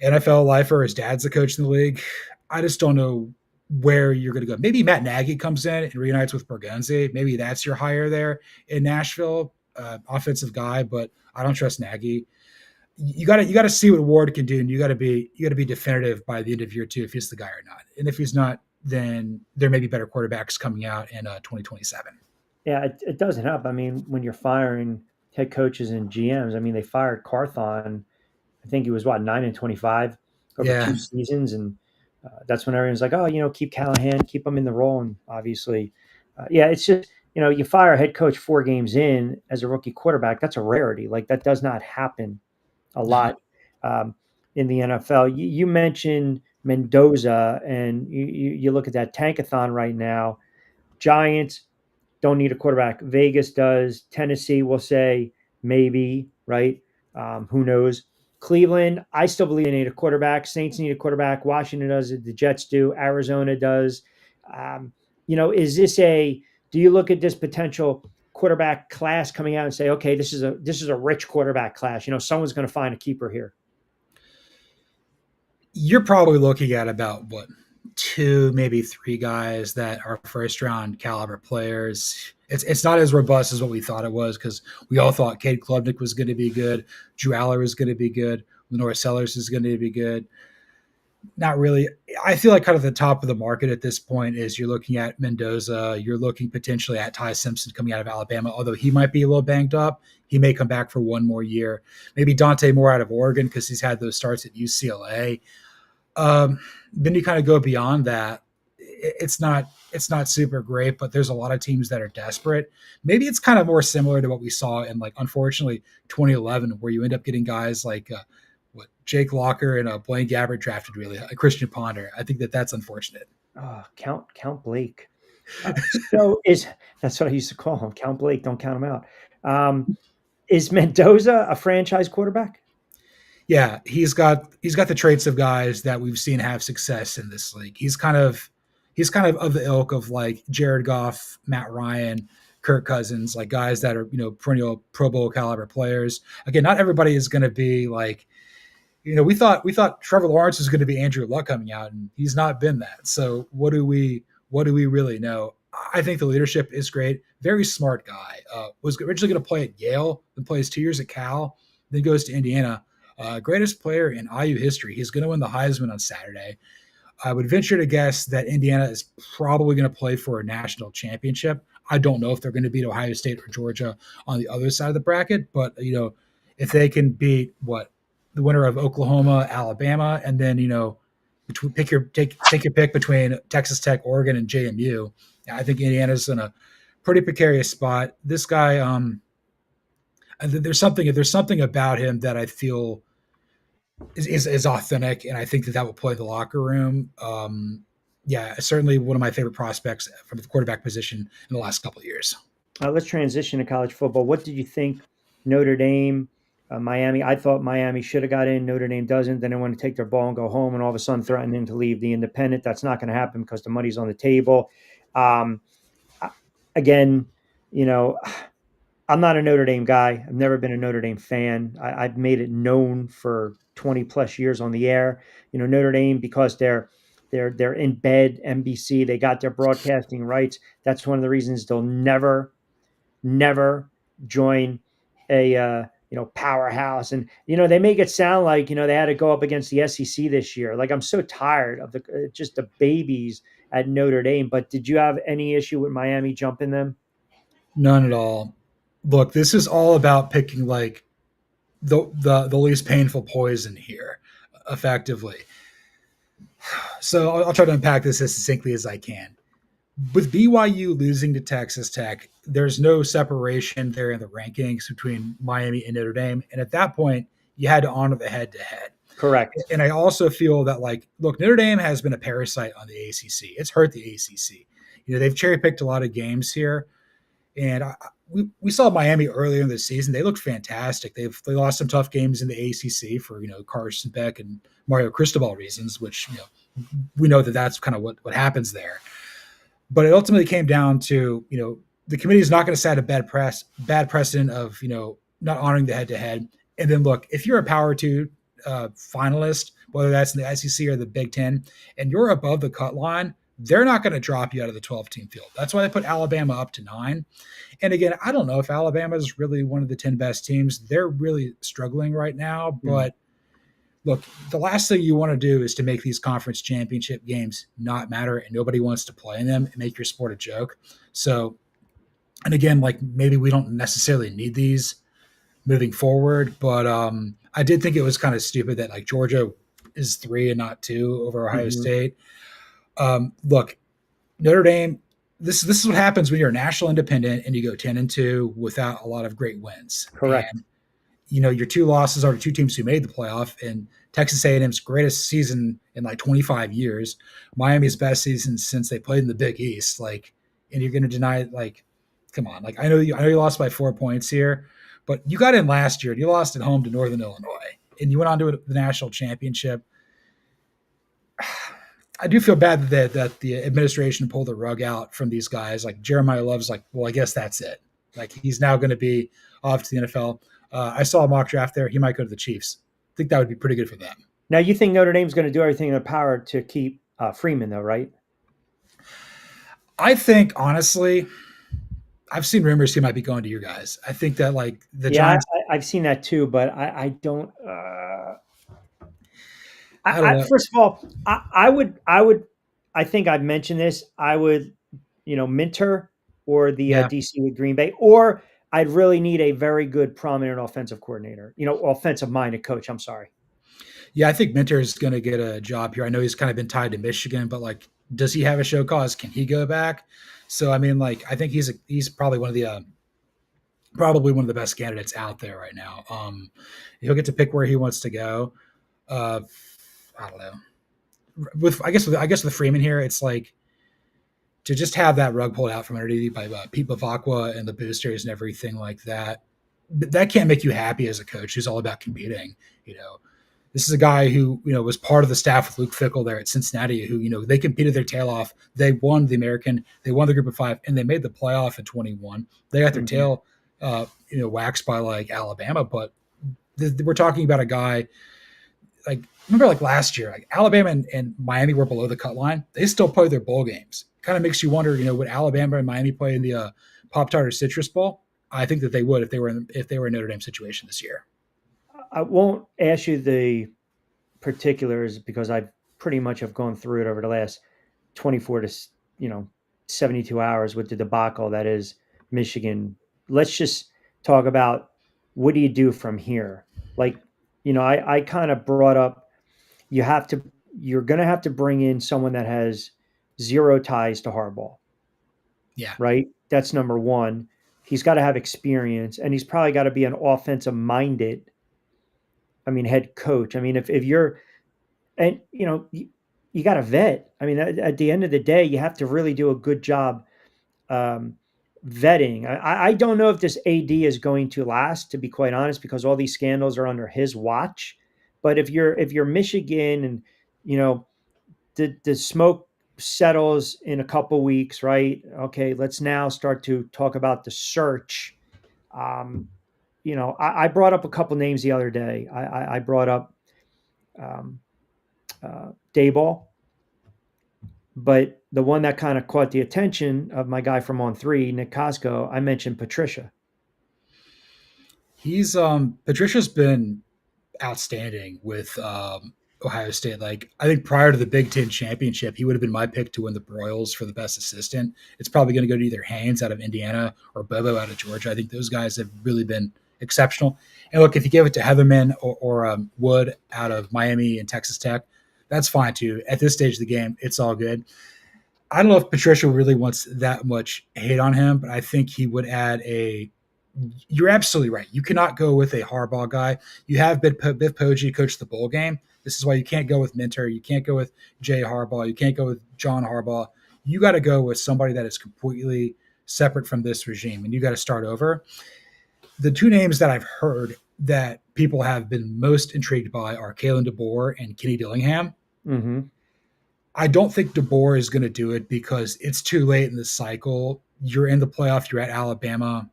NFL lifer, his dad's the coach in the league. I just don't know where you're going to go. Maybe Matt Nagy comes in and reunites with Bergenzi. Maybe that's your hire there in Nashville, offensive guy. But I don't trust Nagy. You got to see what Ward can do, and you got to be definitive by the end of year 2 if he's the guy or not. And if he's not, then there may be better quarterbacks coming out in 2027. Yeah, it doesn't help. I mean, when you're firing head coaches and GMs, I mean, they fired Carthon. I think he was 9-25 over Yeah, 2 seasons, and that's when everyone's like, "Oh, keep Callahan, keep him in the role." And obviously, yeah, it's just you fire a head coach 4 games in as a rookie quarterback. That's a rarity. Like that does not happen a no. lot in the NFL. You mentioned Mendoza, and you look at that tankathon right now. Giants don't need a quarterback. Vegas does. Tennessee will say maybe, right? Who knows? Cleveland, I still believe they need a quarterback. Saints need a quarterback. Washington does. The Jets do. Arizona does. Is this do you look at this potential quarterback class coming out and say, okay, this is a rich quarterback class? Someone's going to find a keeper here. You're probably looking at about what 2, maybe 3 guys that are first round caliber players. It's not as robust as what we thought it was because we all thought Cade Klubnik was going to be good, Drew Aller was going to be good, Lenore Sellers is going to be good. Not really. I feel like kind of the top of the market at this point is you're looking at Mendoza. You're looking potentially at Ty Simpson coming out of Alabama, although he might be a little banged up. He may come back for 1 more year. Maybe Dante Moore out of Oregon because he's had those starts at UCLA. Then you kind of go beyond that. It's not super great, but there's a lot of teams that are desperate. Maybe it's kind of more similar to what we saw in unfortunately 2011, where you end up getting guys like Jake Locker and Blaine Gabbert drafted really Christian Ponder. I think that's unfortunate. Count Blake. That's what I used to call him, Count Blake. Don't count him out. Is Mendoza a franchise quarterback? Yeah, he's got the traits of guys that we've seen have success in this league. He's kind of the ilk of like Jared Goff, Matt Ryan, Kirk Cousins, like guys that are perennial Pro Bowl caliber players. Again, not everybody is going to be like we thought Trevor Lawrence was going to be Andrew Luck coming out, and he's not been that. So what do we really know? I think the leadership is great. Very smart guy. Was originally going to play at Yale, then plays 2 years at Cal, then goes to Indiana. Greatest player in IU history. He's going to win the Heisman on Saturday. I would venture to guess that Indiana is probably going to play for a national championship. I don't know if they're going to beat Ohio State or Georgia on the other side of the bracket, but if they can beat the winner of Oklahoma, Alabama, and then take your pick between Texas Tech, Oregon, and JMU. I think Indiana's in a pretty precarious spot. This guy, there's something about him that I feel is authentic, and I think that will play in the locker room. Yeah, certainly one of my favorite prospects from the quarterback position in the last couple of years. Let's transition to college football. What did you think Notre Dame, Miami? I thought Miami should have got in. Notre Dame doesn't. Then they want to take their ball and go home, and all of a sudden threatening to leave the independent. That's not going to happen because the money's on the table. Um, again, you know, I'm not a Notre Dame guy. I've never been a Notre Dame fan. I've made it known for 20 plus years on the air. Notre Dame, because they're in bed, NBC, they got their broadcasting rights. That's one of the reasons they'll never join a powerhouse. And they make it sound like they had to go up against the SEC this year. Like, I'm so tired of just the babies at Notre Dame. But did you have any issue with Miami jumping them? None at all. Look, this is all about picking like the least painful poison here, effectively. So I'll try to unpack this as succinctly as I can. With BYU losing to Texas Tech, there's no separation there in the rankings between Miami and Notre Dame. And at that point, you had to honor the head-to-head. Correct. And I also feel that, look, Notre Dame has been a parasite on the ACC. It's hurt the ACC. They've cherry-picked a lot of games here. And we saw Miami earlier in the season. They looked fantastic. They lost some tough games in the ACC for Carson Beck and Mario Cristobal reasons, which we know that that's kind of what happens there. But it ultimately came down to the committee is not going to set a bad precedent of not honoring the head-to-head. And then look, if you're a Power 2 finalist, whether that's in the SEC or the Big Ten, and you're above the cut line, they're not going to drop you out of the 12-team field. That's why they put Alabama up to 9. And again, I don't know if Alabama is really one of the 10 best teams. They're really struggling right now. But look, the last thing you want to do is to make these conference championship games not matter, and nobody wants to play in them and make your sport a joke. So, and again, maybe we don't necessarily need these moving forward, but I did think it was kind of stupid that Georgia is 3 and not 2 over Ohio State. Look, Notre Dame, this is what happens when you're a national independent and you go 10-2 without a lot of great wins. Correct. And, your 2 losses are to 2 teams who made the playoff, and Texas A&M's greatest season in 25 years, Miami's best season since they played in the Big East. And you're going to deny come on. I know you lost by 4 points here, but you got in last year and you lost at home to Northern Illinois, and you went on to the national championship. I do feel bad that the administration pulled the rug out from these guys. Jeremiah Love's well, I guess that's it. He's now going to be off to the NFL. I saw a mock draft there. He might go to the Chiefs. I think that would be pretty good for them. Now, you think Notre Dame's going to do everything in their power to keep Freeman, though, right? I think, honestly, I've seen rumors he might be going to you guys. I think that Giants. I've seen that too, but I don't. I don't know. First of all, I think I've mentioned this. I would, Minter or the DC with Green Bay, or I'd really need a very good, prominent offensive coordinator, offensive-minded coach. I'm sorry. Yeah, I think Minter is going to get a job here. I know he's kind of been tied to Michigan, but does he have a show cause? Can he go back? So I mean, I think he's probably one of the best candidates out there right now. He'll get to pick where he wants to go. I don't know. I guess with Freeman here, it's to just have that rug pulled out from underneath by Pete Bavacqua and the boosters and everything like that. That can't make you happy as a coach who's all about competing. This is a guy who was part of the staff with Luke Fickell there at Cincinnati, who they competed their tail off. They won the American, they won the Group of 5, and they made the playoff in 21. They got their tail waxed by Alabama, but we're talking about a guy remember last year, Alabama and Miami were below the cut line. They still played their bowl games. Kind of makes you wonder, would Alabama and Miami play in the Pop-Tart or Citrus Bowl? I think that they would if they were in Notre Dame situation this year. I won't ask you the particulars because I pretty much have gone through it over the last 24 to 72 hours with the debacle that is Michigan. Let's just talk about what do you do from here? I kind of brought up you have to you're going to have to bring in someone that has zero ties to Harbaugh, Yeah. right? That's number one. He's got to have experience, and he's probably got to be an offensive minded, I mean, head coach. I mean, if you're, and you got to vet. I mean, at the end of the day, you have to really do a good job um, vetting. I don't know if this AD is going to last, to be quite honest, because all these scandals are under his watch. But if you're Michigan, and you know the smoke settles in a couple weeks, right? Okay, let's now start to talk about the search. Um, I brought up a couple names the other day. I brought up um, Dayball, but the one that kind of caught the attention of my guy from On Three, Nick Costco, I mentioned Patricia. He's Patricia's been outstanding with Ohio State. Like I think prior to the Big Ten championship, he would have been my pick to win the Broyles for the best assistant. It's probably going to go to either Haynes out of Indiana or Bobo out of Georgia. I think those guys have really been exceptional. And look, if you give it to Heatherman or Wood out of Miami and Texas Tech, that's fine too. At this stage of the game, it's all good. I don't know if Patricia really wants that much hate on him, but I think he would add a. You're absolutely right. You cannot go with a Harbaugh guy. You have Biff Poggi coach the bowl game. This is why you can't go with Minter. You can't go with Jay Harbaugh. You can't go with John Harbaugh. You got to go with somebody that is completely separate from this regime, and you got to start over. The two names that I've heard that people have been most intrigued by are Kalen DeBoer and Kenny Dillingham. Mm-hmm. I don't think DeBoer is going to do it because it's too late in the cycle. You're in the playoff. You're at Alabama.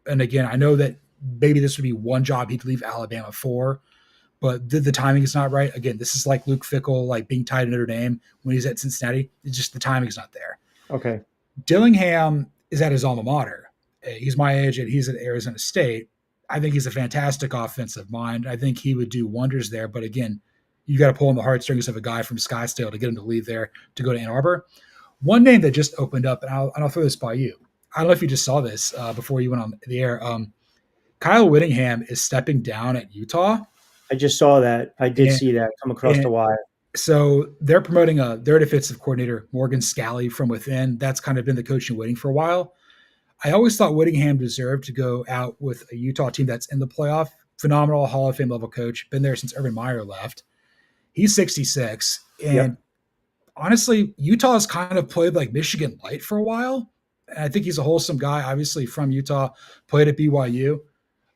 And again, I know that maybe this would be one job he'd leave Alabama for, but the timing is not right. Again, this is like Luke Fickell, like being tied to Notre Dame when he's at Cincinnati. It's just the timing is not there. Okay. Dillingham is at his alma mater. He's my age and he's at Arizona State. I think he's a fantastic offensive mind. I think he would do wonders there. But again, you got to pull on the heartstrings of a guy from Scottsdale to get him to leave there to go to Ann Arbor. One name that just opened up, and I'll throw this by you. I don't know if you just saw this before you went on the air. Kyle Whittingham is stepping down at Utah. I just saw that. I did see that come across the wire. So they're promoting their defensive coordinator, Morgan Scalley, from within. That's kind of been the coaching waiting for a while. I always thought Whittingham deserved to go out with a Utah team that's in the playoff. Phenomenal Hall of Fame level coach. Been there since Urban Meyer left. He's 66. And Yep. honestly, Utah has kind of played like Michigan light for a while. And I think he's a wholesome guy, obviously from Utah, played at BYU.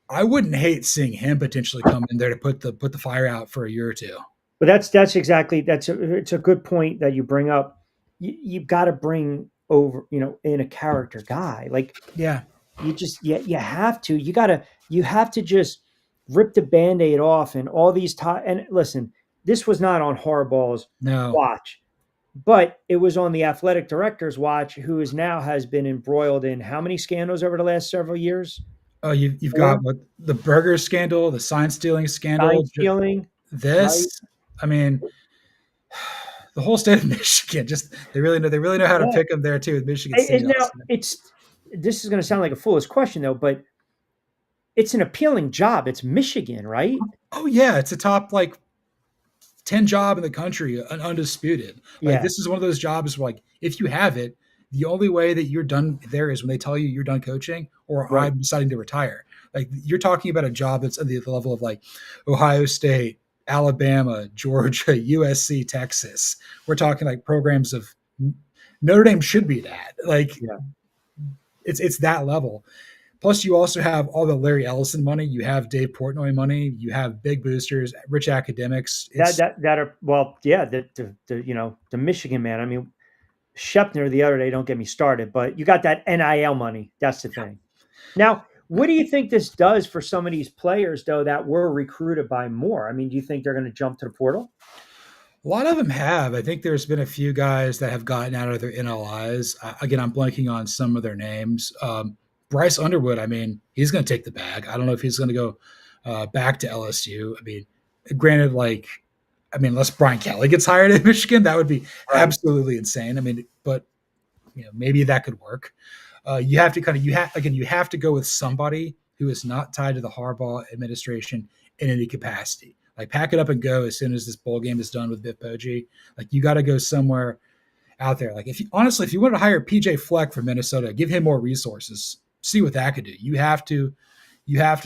I wouldn't hate seeing him potentially come in there to put the fire out for a year or two. But that's exactly it's a good point that you bring up. You've got to bring over, in a character guy. Like Yeah. you have to. You have to just rip the Band-Aid off and all these and listen, this was not on Harbaugh's No. watch, but it was on the athletic director's watch, who is now has been embroiled in how many scandals over the last several years? Oh, you've got what the burger scandal, the sign stealing scandal, Sign stealing, right? this. I mean, the whole state of Michigan, just they really know how to pick them there too with Michigan State. Now this is going to sound like a foolish question though, but it's an appealing job. It's Michigan, right? Oh yeah, it's a top like 10 job in the country, an undisputed. Like this is one of those jobs where, like, if you have it, the only way that you're done there is when they tell you you're done coaching or Right. I'm deciding to retire. Like you're talking about a job that's at the level of like Ohio State, Alabama, Georgia, USC, Texas. We're talking like programs of Notre Dame should be that. Like Yeah. it's that level. Plus, you also have all the Larry Ellison money. You have Dave Portnoy money. You have big boosters, rich academics. That are well, yeah. The Michigan man. I mean, Shepner the other day. Don't get me started. But you got that NIL money. That's the thing. Now, what do you think this does for some of these players though that were recruited by Moore? I mean, do you think they're going to jump to the portal? A lot of them have. I think there's been a few guys that have gotten out of their NLIs. Again, I'm blanking on some of their names. Bryce Underwood, I mean, he's going to take the bag. I don't know if he's going to go back to LSU. I mean, granted, unless Brian Kelly gets hired at Michigan, that would be absolutely insane. I mean, but maybe that could work. You have to you have to go with somebody who is not tied to the Harbaugh administration in any capacity. Like pack it up and go as soon as this bowl game is done with Bitpoji. Like you got to go somewhere out there. Like if you honestly, if you want to hire PJ Fleck from Minnesota, give him more resources. See what that could do. You have to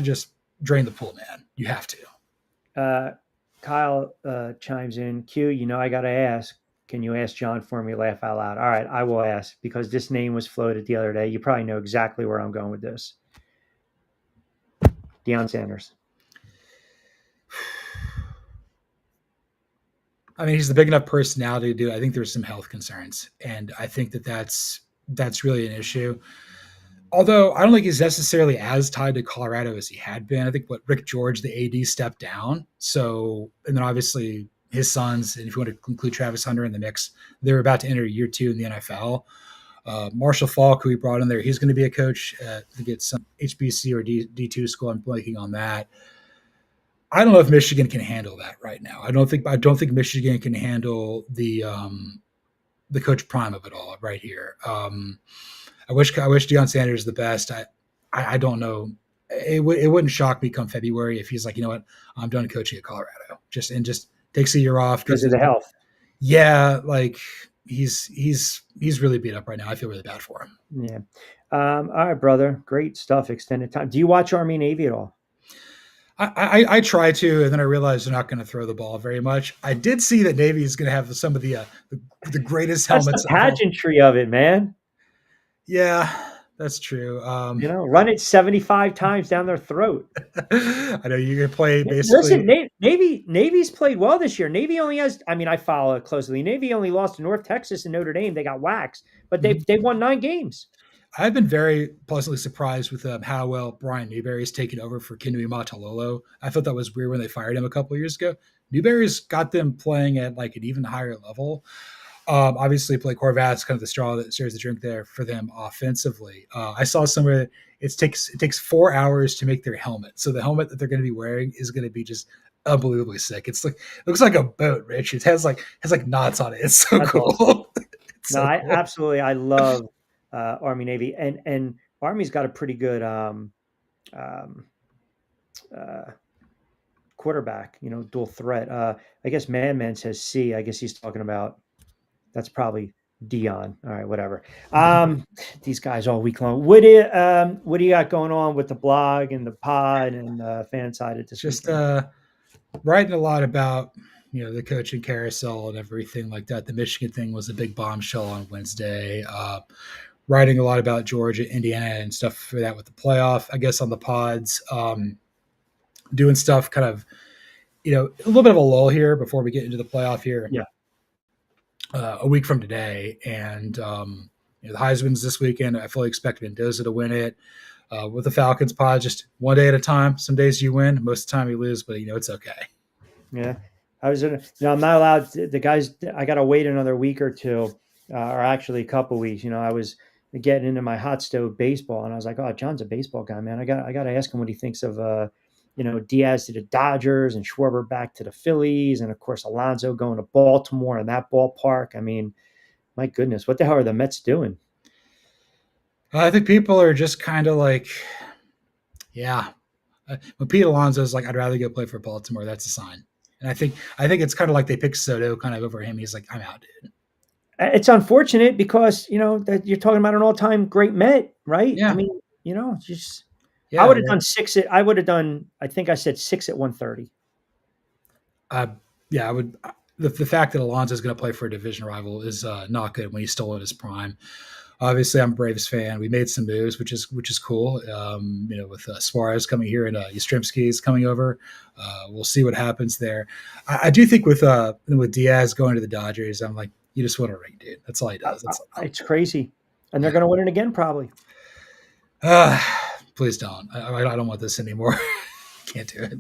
just drain the pool, man. You have to. Kyle chimes in. Q, I got to ask. Can you ask John for me? Laugh out loud. All right, I will ask because this name was floated the other day. You probably know exactly where I'm going with this. Deion Sanders. I mean, he's the big enough personality to do it. I think there's some health concerns, and I think that's really an issue. Although I don't think he's necessarily as tied to Colorado as he had been. I think Rick George, the AD, stepped down. So, and then obviously his sons, and if you want to include Travis Hunter in the mix, they're about to enter year 2 in the NFL. Marshall Falk, who he brought in there, he's going to be a coach. I think it's some HBC or D2 school. I'm blanking on that. I don't know if Michigan can handle that right now. I don't think Michigan can handle the Coach Prime of it all right here. I wish Deion Sanders is the best. I don't know. It wouldn't shock me come February if he's like, you know what, I'm done coaching at Colorado. Just takes a year off because of the health. Yeah, like he's really beat up right now. I feel really bad for him. Yeah. All right, brother. Great stuff. Extended time. Do you watch Army Navy at all? I try to, and then I realized they're not going to throw the ball very much. I did see that Navy is going to have some of the greatest helmets. That's the pageantry of it, man. Yeah, that's true. Run it 75 times down their throat. I know you can play basically. Listen, Navy's played well this year. Navy only has, I follow it closely. Navy only lost to North Texas and Notre Dame. They got waxed, but they've won 9 games. I've been very pleasantly surprised with how well Brian Newberry's taken over for Kinui Matalolo. I thought that was weird when they fired him a couple of years ago. Newberry's got them playing at like an even higher level. Obviously, Blake Horvath's kind of the straw that stirs the drink there for them offensively. I saw somewhere it takes 4 hours to make their helmet. So the helmet that they're going to be wearing is going to be just unbelievably sick. It looks like a boat, Rich. It has like knots on it. It's so That's cool. Awesome. Absolutely. I love Army Navy, and Army's got a pretty good quarterback. Dual threat. I guess Man says C. I guess he's talking about. That's probably Deion. All right, whatever. These guys all week long. What do you got going on with the blog and the pod and fan side of this? Just writing a lot about the coaching carousel and everything like that. The Michigan thing was a big bombshell on Wednesday. Writing a lot about Georgia, Indiana, and stuff for that with the playoff. I guess on the pods, doing stuff kind of a little bit of a lull here before we get into the playoff here. Yeah. A week from today, and the Heisman's this weekend. I fully expect Mendoza to win it. With the Falcons pod, just one day at a time. Some days you win, most of the time you lose, but it's okay. Yeah, I'm not allowed. The guys, I got to wait another week or two, or actually a couple weeks. I was getting into my hot stove baseball, and I was like, "Oh, John's a baseball guy, man. I got to ask him what he thinks of." Diaz to the Dodgers and Schwarber back to the Phillies. And of course, Alonso going to Baltimore and that ballpark. My goodness, what the hell are the Mets doing? I think people are just kind of like, yeah. When Pete Alonso's like, I'd rather go play for Baltimore, that's a sign. And I think it's kind of like they picked Soto kind of over him. He's like, I'm out, dude. It's unfortunate because, that you're talking about an all-time great Met, right? Yeah. Just... Yeah, I would have done 6 at. I would have done. I think I said 6 at 130. Yeah, I would. The fact that Alonso is going to play for a division rival is not good when he's still in his prime. Obviously, I'm a Braves fan. We made some moves, which is cool. With Suarez coming here and Yastrzemski's coming over, we'll see what happens there. I do think with Diaz going to the Dodgers, I'm like, you just want a ring, dude. That's all he does. It's crazy, and they're going to win it again probably. Please don't. I don't want this anymore. Can't do it.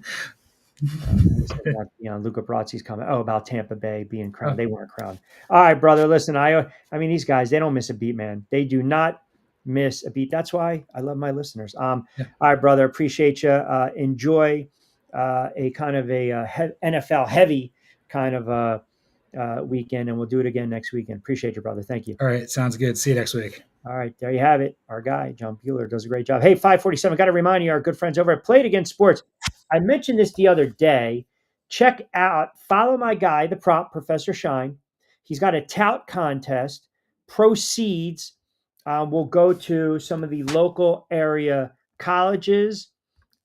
Luca Brazzi's comment. Oh, about Tampa Bay being crowned. They weren't crowned. All right, brother. Listen, I mean, these guys, they don't miss a beat, man. They do not miss a beat. That's why I love my listeners. All right, brother. Appreciate you. Enjoy a kind of a NFL heavy kind of weekend, and we'll do it again next weekend. Appreciate you, brother. Thank you. All right. Sounds good. See you next week. All right, there you have it. Our guy, John Buhler, does a great job. Hey, 547, got to remind you, our good friends over at Play It Again Sports. I mentioned this the other day. follow my guy, the prop, Professor Shine. He's got a tout contest. Proceeds will go to some of the local area colleges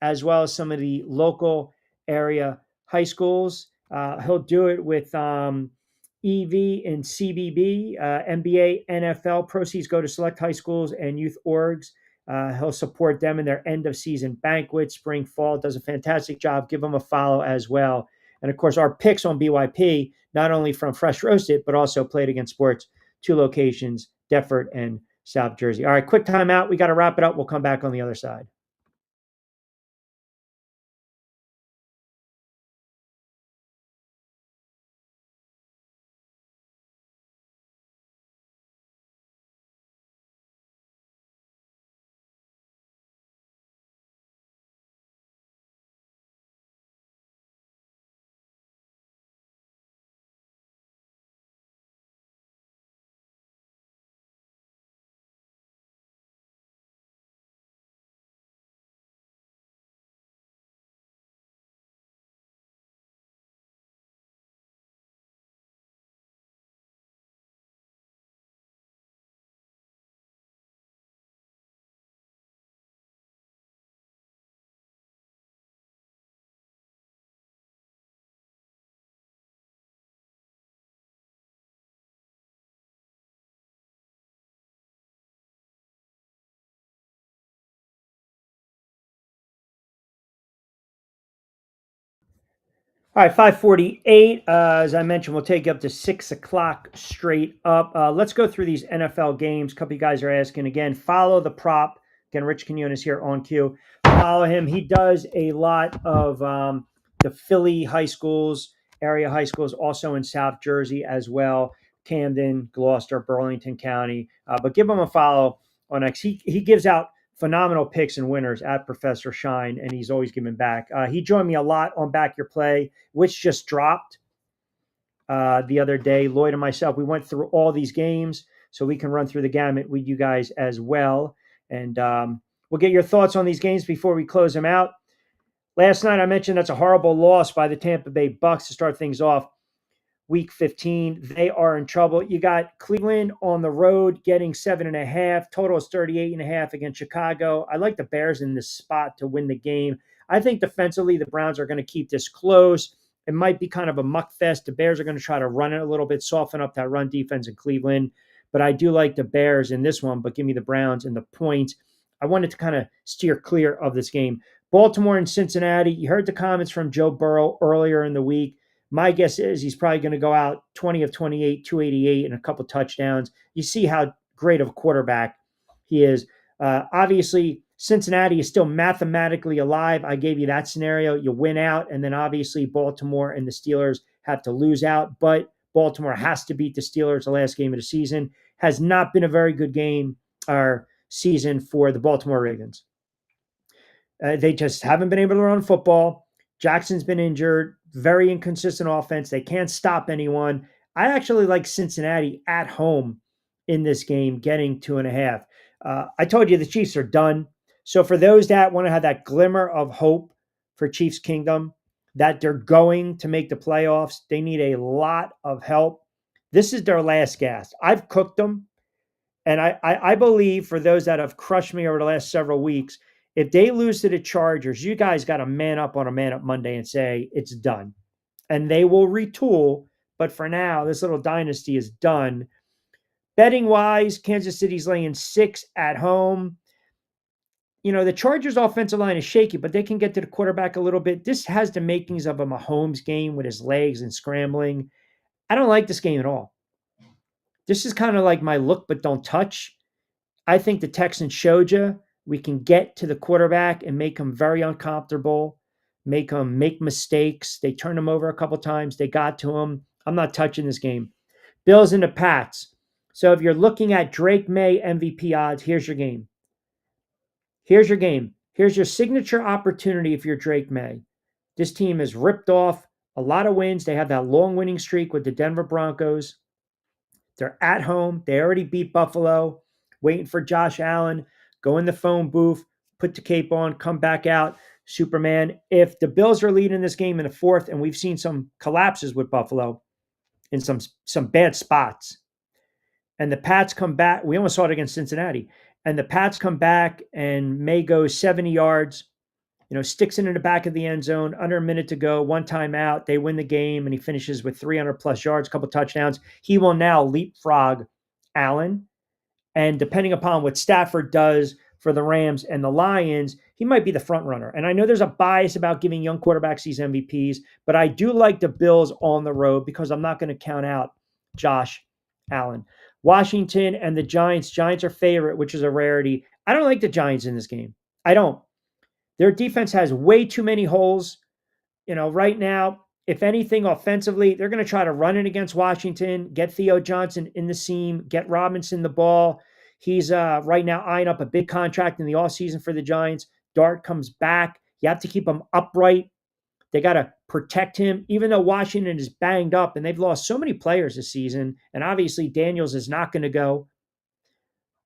as well as some of the local area high schools. He'll do it with EV and CBB, NBA, NFL. Proceeds go to select high schools and youth orgs. He'll support them in their end of season banquets, spring, fall. Does a fantastic job. Give him a follow as well. And of course, our picks on BYP, not only from Fresh Roasted, but also Played Against Sports, 2 locations, Deptford and South Jersey. All right, quick timeout. We got to wrap it up. We'll come back on the other side. All right, 5:48. As I mentioned, we'll take you up to 6 o'clock straight up. Let's go through these NFL games. A couple of you guys are asking again. Follow the prop. Again, Rich Quinones here on cue. Follow him. He does a lot of the Philly high schools, area high schools, also in South Jersey as well. Camden, Gloucester, Burlington County. But give him a follow on X. He gives out phenomenal picks and winners at Professor Shine, and he's always giving back. He joined me a lot on Back Your Play, which just dropped the other day. Lloyd and myself, we went through all these games, so we can run through the gamut with you guys as well. And we'll get your thoughts on these games before we close them out. Last night, I mentioned that's a horrible loss by the Tampa Bay Bucks to start things off. Week 15, they are in trouble. You got Cleveland on the road getting 7.5. Total is 38.5 against Chicago. I like the Bears in this spot to win the game. I think defensively, the Browns are going to keep this close. It might be kind of a muck fest. The Bears are going to try to run it a little bit, soften up that run defense in Cleveland. But I do like the Bears in this one, but give me the Browns and the points. I wanted to kind of steer clear of this game. Baltimore and Cincinnati. You heard the comments from Joe Burrow earlier in the week. My guess is he's probably going to go out 20 of 28, 288, and a couple touchdowns. You see how great of a quarterback he is. Obviously, Cincinnati is still mathematically alive. I gave you that scenario. You win out, and then obviously Baltimore and the Steelers have to lose out. But Baltimore has to beat the Steelers the last game of the season. Has not been a very good game or season for the Baltimore Ravens. They just haven't been able to run football. Jackson's been injured. Very inconsistent offense. They can't stop anyone. I actually like Cincinnati at home in this game, getting 2.5. I told you the Chiefs are done. So for those that want to have that glimmer of hope for Chiefs Kingdom, that they're going to make the playoffs, they need a lot of help. This is their last gasp. I've cooked them. And I believe for those that have crushed me over the last several weeks, if they lose to the Chargers, you guys got to man up on a man up Monday and say it's done. And they will retool. But for now, this little dynasty is done. Betting wise, Kansas City's laying 6 at home. You know, the Chargers offensive line is shaky, but they can get to the quarterback a little bit. This has the makings of a Mahomes game with his legs and scrambling. I don't like this game at all. This is kind of like my look but don't touch. I think the Texans showed you we can get to the quarterback and make him very uncomfortable, make him make mistakes. They turned him over a couple times. They got to him. I'm not touching this game. Bills and the Pats. So if you're looking at Drake May MVP odds, here's your game. Here's your game. Here's your signature opportunity if you're Drake May. This team has ripped off a lot of wins. They have that long winning streak with the Denver Broncos. They're at home. They already beat Buffalo. Waiting for Josh Allen. Go in the phone booth, put the cape on, come back out. Superman. If the Bills are leading this game in the fourth, and we've seen some collapses with Buffalo in some bad spots, and the Pats come back, we almost saw it against Cincinnati, and the Pats come back and May goes 70 yards, sticks it in the back of the end zone, under a minute to go, one timeout, they win the game, and he finishes with 300 plus yards, a couple touchdowns. He will now leapfrog Allen. And depending upon what Stafford does for the Rams and the Lions, he might be the front runner. And I know there's a bias about giving young quarterbacks these MVPs, but I do like the Bills on the road because I'm not going to count out Josh Allen. Washington and the Giants. Giants are favorite, which is a rarity. I don't like the Giants in this game. I don't. Their defense has way too many holes. Right now, if anything, offensively, they're going to try to run it against Washington, get Theo Johnson in the seam, get Robinson the ball. He's right now eyeing up a big contract in the offseason for the Giants. Dart comes back. You have to keep him upright. They got to protect him, even though Washington is banged up and they've lost so many players this season. And obviously, Daniels is not going to go.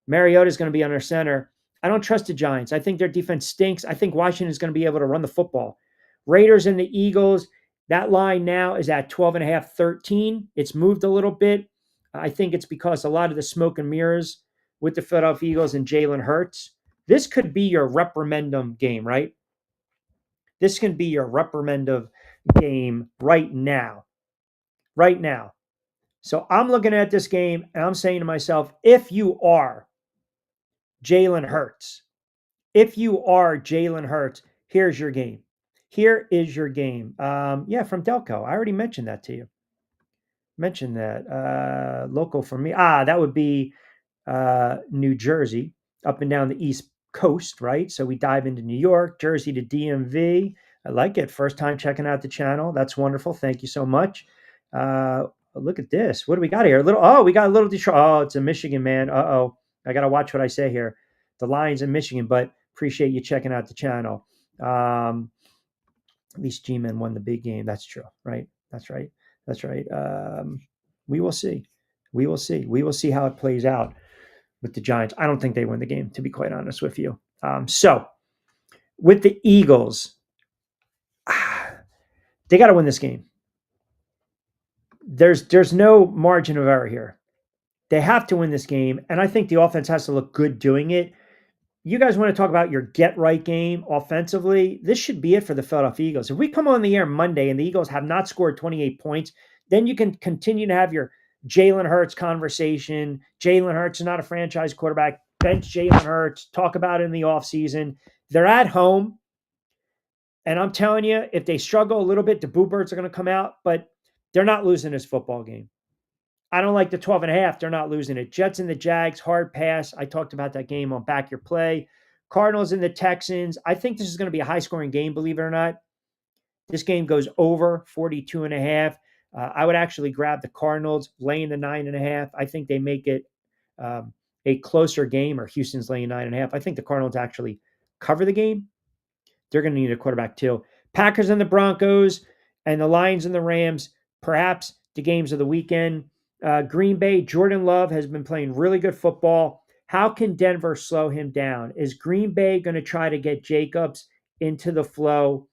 Mariota is going to be under center. I don't trust the Giants. I think their defense stinks. I think Washington is going to be able to run the football. Raiders and the Eagles, that line now is at 12.5, 13. It's moved a little bit. I think it's because a lot of the smoke and mirrors with the Philadelphia Eagles and Jalen Hurts. This could be your referendum game, right? This can be your referendum game right now. Right now. So I'm looking at this game and I'm saying to myself, if you are Jalen Hurts, here's your game. Here is your game. From Delco. I already mentioned that to you. Mentioned that. Local for me. That would be New Jersey, up and down the East Coast, right? So we dive into New York, Jersey to DMV. I like it. First time checking out the channel. That's wonderful. Thank you so much. Look at this. What do we got here? We got a little Detroit. Oh, it's a Michigan, man. I got to watch what I say here. The Lions in Michigan, but appreciate you checking out the channel. At least G-Men won the big game. That's true, right? That's right. We will see. We will see how it plays out with the Giants. I don't think they win the game, to be quite honest with you. So with the Eagles, they got to win this game. There's no margin of error here. They have to win this game, and I think the offense has to look good doing it. You guys want to talk about your get-right game offensively? This should be it for the Philadelphia Eagles. If we come on the air Monday and the Eagles have not scored 28 points, then you can continue to have your Jalen Hurts conversation. Jalen Hurts is not a franchise quarterback. Bench Jalen Hurts. Talk about it in the offseason. They're at home, and I'm telling you, if they struggle a little bit, the Boo Birds are going to come out, but they're not losing this football game. I don't like the 12.5. They're not losing it. Jets and the Jags, hard pass. I talked about that game on Back Your Play. Cardinals and the Texans. I think this is going to be a high-scoring game, believe it or not. This game goes over 42.5. I would actually grab the Cardinals laying the 9.5. I think they make it a closer game, or Houston's laying 9.5. I think the Cardinals actually cover the game. They're going to need a quarterback too. Packers and the Broncos and the Lions and the Rams, perhaps the games of the weekend. Green Bay, Jordan Love has been playing really good football. How can Denver slow him down? Is Green Bay going to try to get Jacobs into the flow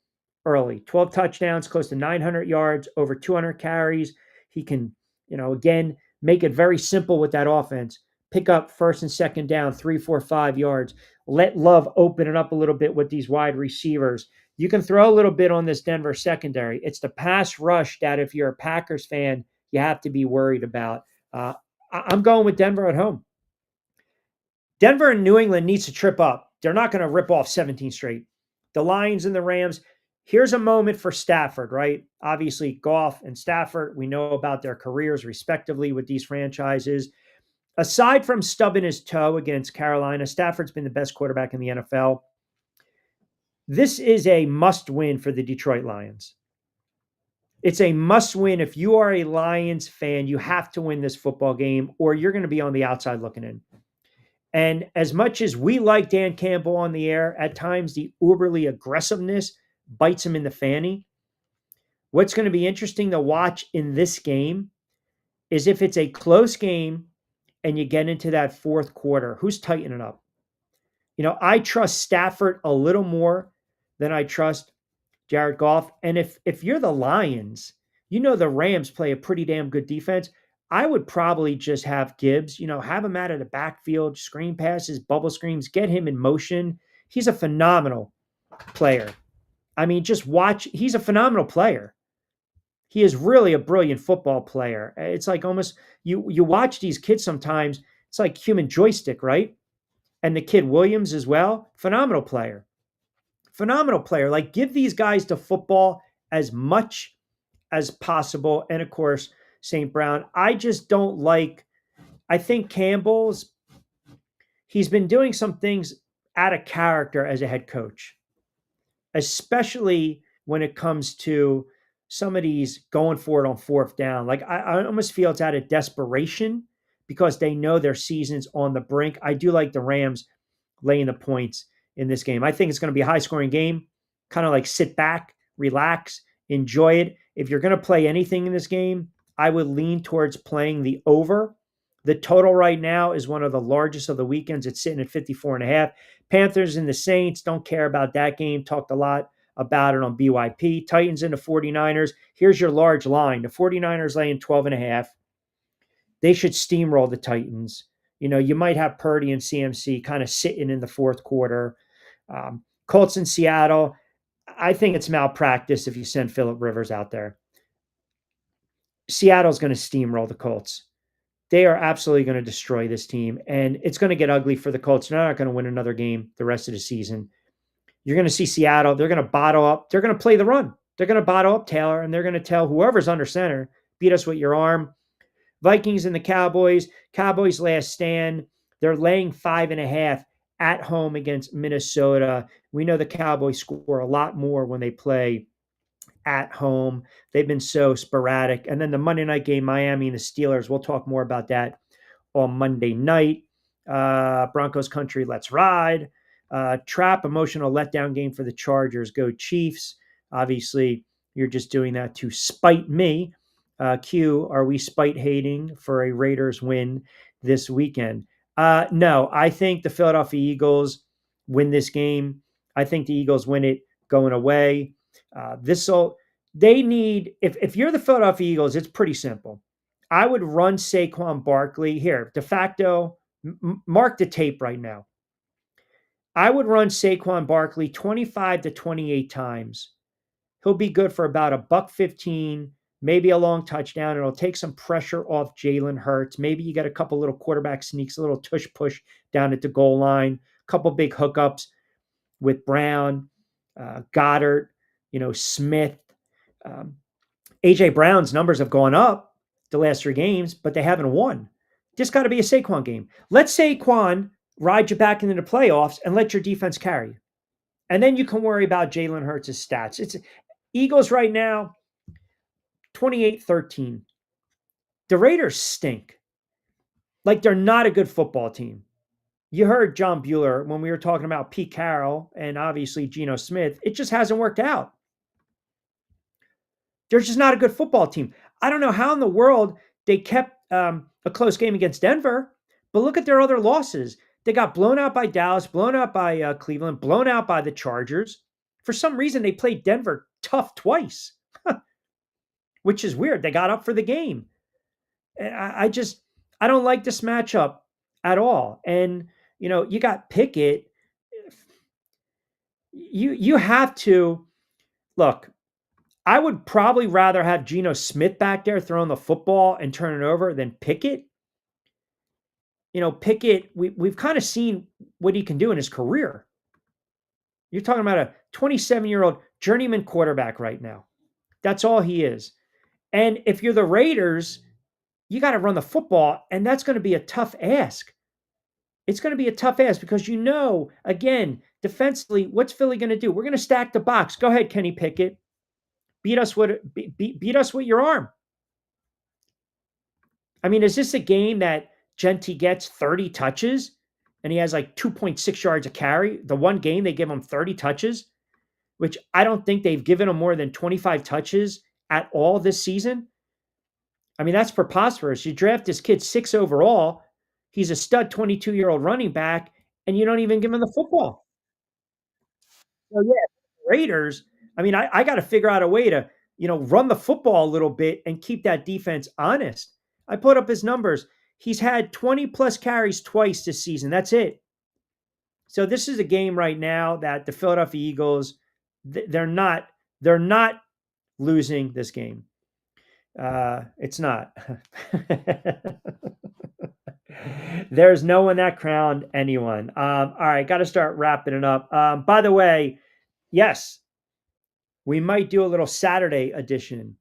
early? 12 touchdowns, close to 900 yards, over 200 carries. He can, again, make it very simple with that offense. Pick up first and second down, 3, 4, 5 yards. Let Love open it up a little bit with these wide receivers. You can throw a little bit on this Denver secondary. It's the pass rush that, if you're a Packers fan, you have to be worried about. I'm going with Denver at home. Denver and New England needs to trip up. They're not going to rip off 17 straight. The Lions and the Rams, here's a moment for Stafford, right? Obviously, Goff and Stafford, we know about their careers respectively with these franchises. Aside from stubbing his toe against Carolina, Stafford's been the best quarterback in the NFL. This is a must-win for the Detroit Lions. It's a must-win. If you are a Lions fan, you have to win this football game, or you're going to be on the outside looking in. And as much as we like Dan Campbell on the air, at times the uberly aggressiveness bites him in the fanny. What's going to be interesting to watch in this game is if it's a close game and you get into that fourth quarter, who's tightening up? I trust Stafford a little more then I trust Jared Goff. And if you're the Lions, you know the Rams play a pretty damn good defense. I would probably just have Gibbs, have him out of the backfield, screen passes, bubble screens, get him in motion. He's a phenomenal player. I mean, just watch. He's a phenomenal player. He is really a brilliant football player. It's like almost you watch these kids sometimes. It's like human joystick, right? And the kid Williams as well, phenomenal player. Phenomenal player. Like give these guys to football as much as possible. And of course, St. Brown. I just don't like. I think Campbell's. He's been doing some things out of character as a head coach, especially when it comes to some of these going for it on fourth down. Like I almost feel it's out of desperation because they know their season's on the brink. I do like the Rams laying the points in this game. I think it's going to be a high scoring game. Kind of like sit back, relax, enjoy it. If you're going to play anything in this game, I would lean towards playing the over. The total right now is one of the largest of the weekends. It's sitting at 54.5. Panthers and the Saints, don't care about that game. Talked a lot about it on BYP. Titans and the 49ers. Here's your large line. The 49ers laying 12.5. They should steamroll the Titans. You might have Purdy and CMC kind of sitting in the fourth quarter. Colts in Seattle. I think it's malpractice if you send Phillip Rivers out there. Seattle's going to steamroll the Colts. They are absolutely going to destroy this team, and it's going to get ugly for the Colts. They're not going to win another game the rest of the season. You're going to see Seattle. They're going to bottle up. They're going to play the run. They're going to bottle up Taylor, and they're going to tell whoever's under center, beat us with your arm. Vikings and the Cowboys. Cowboys last stand. They're laying 5.5 at home against Minnesota. We know the Cowboys score a lot more when they play at home. They've been so sporadic. And then the Monday night game, Miami and the Steelers. We'll talk more about that on Monday night. Broncos country, let's ride. Trap emotional letdown game for the Chargers. Go Chiefs. Obviously, you're just doing that to spite me. Q, are we spite hating for a Raiders win this weekend? No, I think the Philadelphia Eagles win this game. I think the Eagles win it going away. They need, if you're the Philadelphia Eagles, it's pretty simple. I would run Saquon Barkley here, de facto, mark the tape right now. I would run Saquon Barkley 25 to 28 times. He'll be good for about $1.15, maybe a long touchdown. It'll take some pressure off Jalen Hurts. Maybe you got a couple little quarterback sneaks, a little tush push down at the goal line, a couple big hookups with Brown, Goddard, Smith. AJ Brown's numbers have gone up the last 3 games, but they haven't won. Just got to be a Saquon game. Let Saquon ride you back into the playoffs and let your defense carry you. And then you can worry about Jalen Hurts' stats. It's Eagles right now, 28-13. The Raiders stink. Like they're not a good football team. You heard John Buhler when we were talking about Pete Carroll and obviously Geno Smith. It just hasn't worked out. They're just not a good football team. I don't know how in the world they kept a close game against Denver, but look at their other losses. They got blown out by Dallas, blown out by Cleveland, blown out by the Chargers. For some reason, they played Denver tough twice, which is weird. They got up for the game. I don't like this matchup at all. And, you got Pickett. You have to look. I would probably rather have Geno Smith back there throwing the football and turn it over than Pickett. Pickett, we've kind of seen what he can do in his career. You're talking about a 27-year-old journeyman quarterback right now. That's all he is. And if you're the Raiders, you got to run the football, and that's going to be a tough ask. It's going to be a tough ask because again, defensively, what's Philly going to do? We're going to stack the box. Go ahead, Kenny Pickett. Beat us with your arm. I mean, is this a game that Genti gets 30 touches and he has like 2.6 yards a carry? The one game they give him 30 touches, which I don't think they've given him more than 25 touches at all this season. I mean, that's preposterous. You draft this kid 6 overall. He's a stud 22-year-old running back, and you don't even give him the football. So, yeah, Raiders, I mean, I got to figure out a way to, run the football a little bit and keep that defense honest. I put up his numbers. He's had 20 plus carries twice this season. That's it. So this is a game right now that the Philadelphia Eagles, they're not losing this game. It's not. There's no one that crowned anyone. All right, got to start wrapping it up. By the way, yes, we might do a little Saturday edition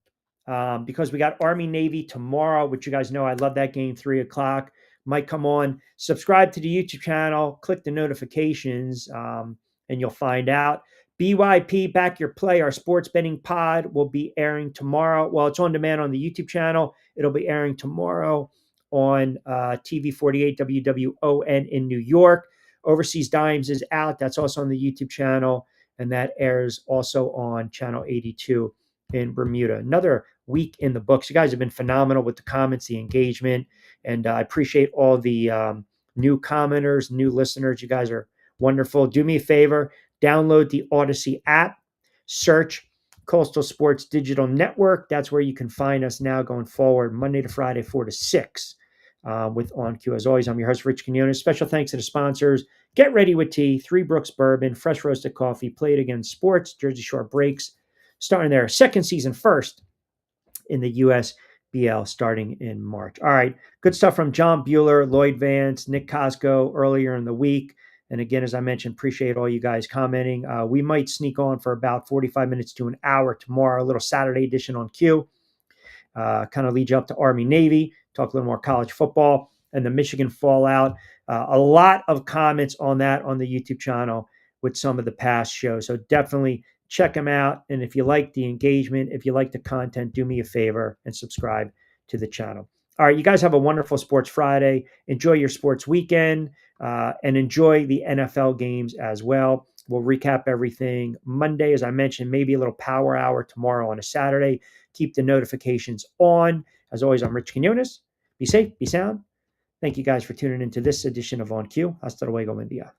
because we got Army Navy tomorrow, which you guys know I love that game, 3:00. Might come on. Subscribe to the YouTube channel, click the notifications, and you'll find out. BYP, Back Your Play, our sports betting pod will be airing tomorrow. Well, it's on demand on the YouTube channel. It'll be airing tomorrow on TV 48 WWON in New York. Overseas Dimes is out. That's also on the YouTube channel, and that airs also on Channel 82 in Bermuda. Another week in the books. You guys have been phenomenal with the comments, the engagement, and I appreciate all the new commenters, new listeners. You guys are wonderful. Do me a favor, download the Odyssey app, search Coastal Sports Digital Network. That's where you can find us now going forward, Monday to Friday, 4 to 6 with On Cue. As always, I'm your host, Rich Quinones. Special thanks to the sponsors. Get Ready with Tea, Three Brooks Bourbon, Fresh Roasted Coffee, Play It Again Sports, Jersey Shore Breaks, starting their second season first in the USBL starting in March. All right, good stuff from John Buhler, Lloyd Vance, Nick Cosco earlier in the week. And again, as I mentioned, appreciate all you guys commenting. We might sneak on for about 45 minutes to an hour tomorrow, a little Saturday edition on Q. Kind of lead you up to Army Navy, talk a little more college football and the Michigan fallout. A lot of comments on that on the YouTube channel with some of the past shows. So definitely check them out. And if you like the engagement, if you like the content, do me a favor and subscribe to the channel. All right, you guys have a wonderful Sports Friday. Enjoy your sports weekend and enjoy the NFL games as well. We'll recap everything Monday, as I mentioned, maybe a little power hour tomorrow on a Saturday. Keep the notifications on. As always, I'm Rich Quinones. Be safe, be sound. Thank you guys for tuning into this edition of On Cue. Hasta luego, buen día.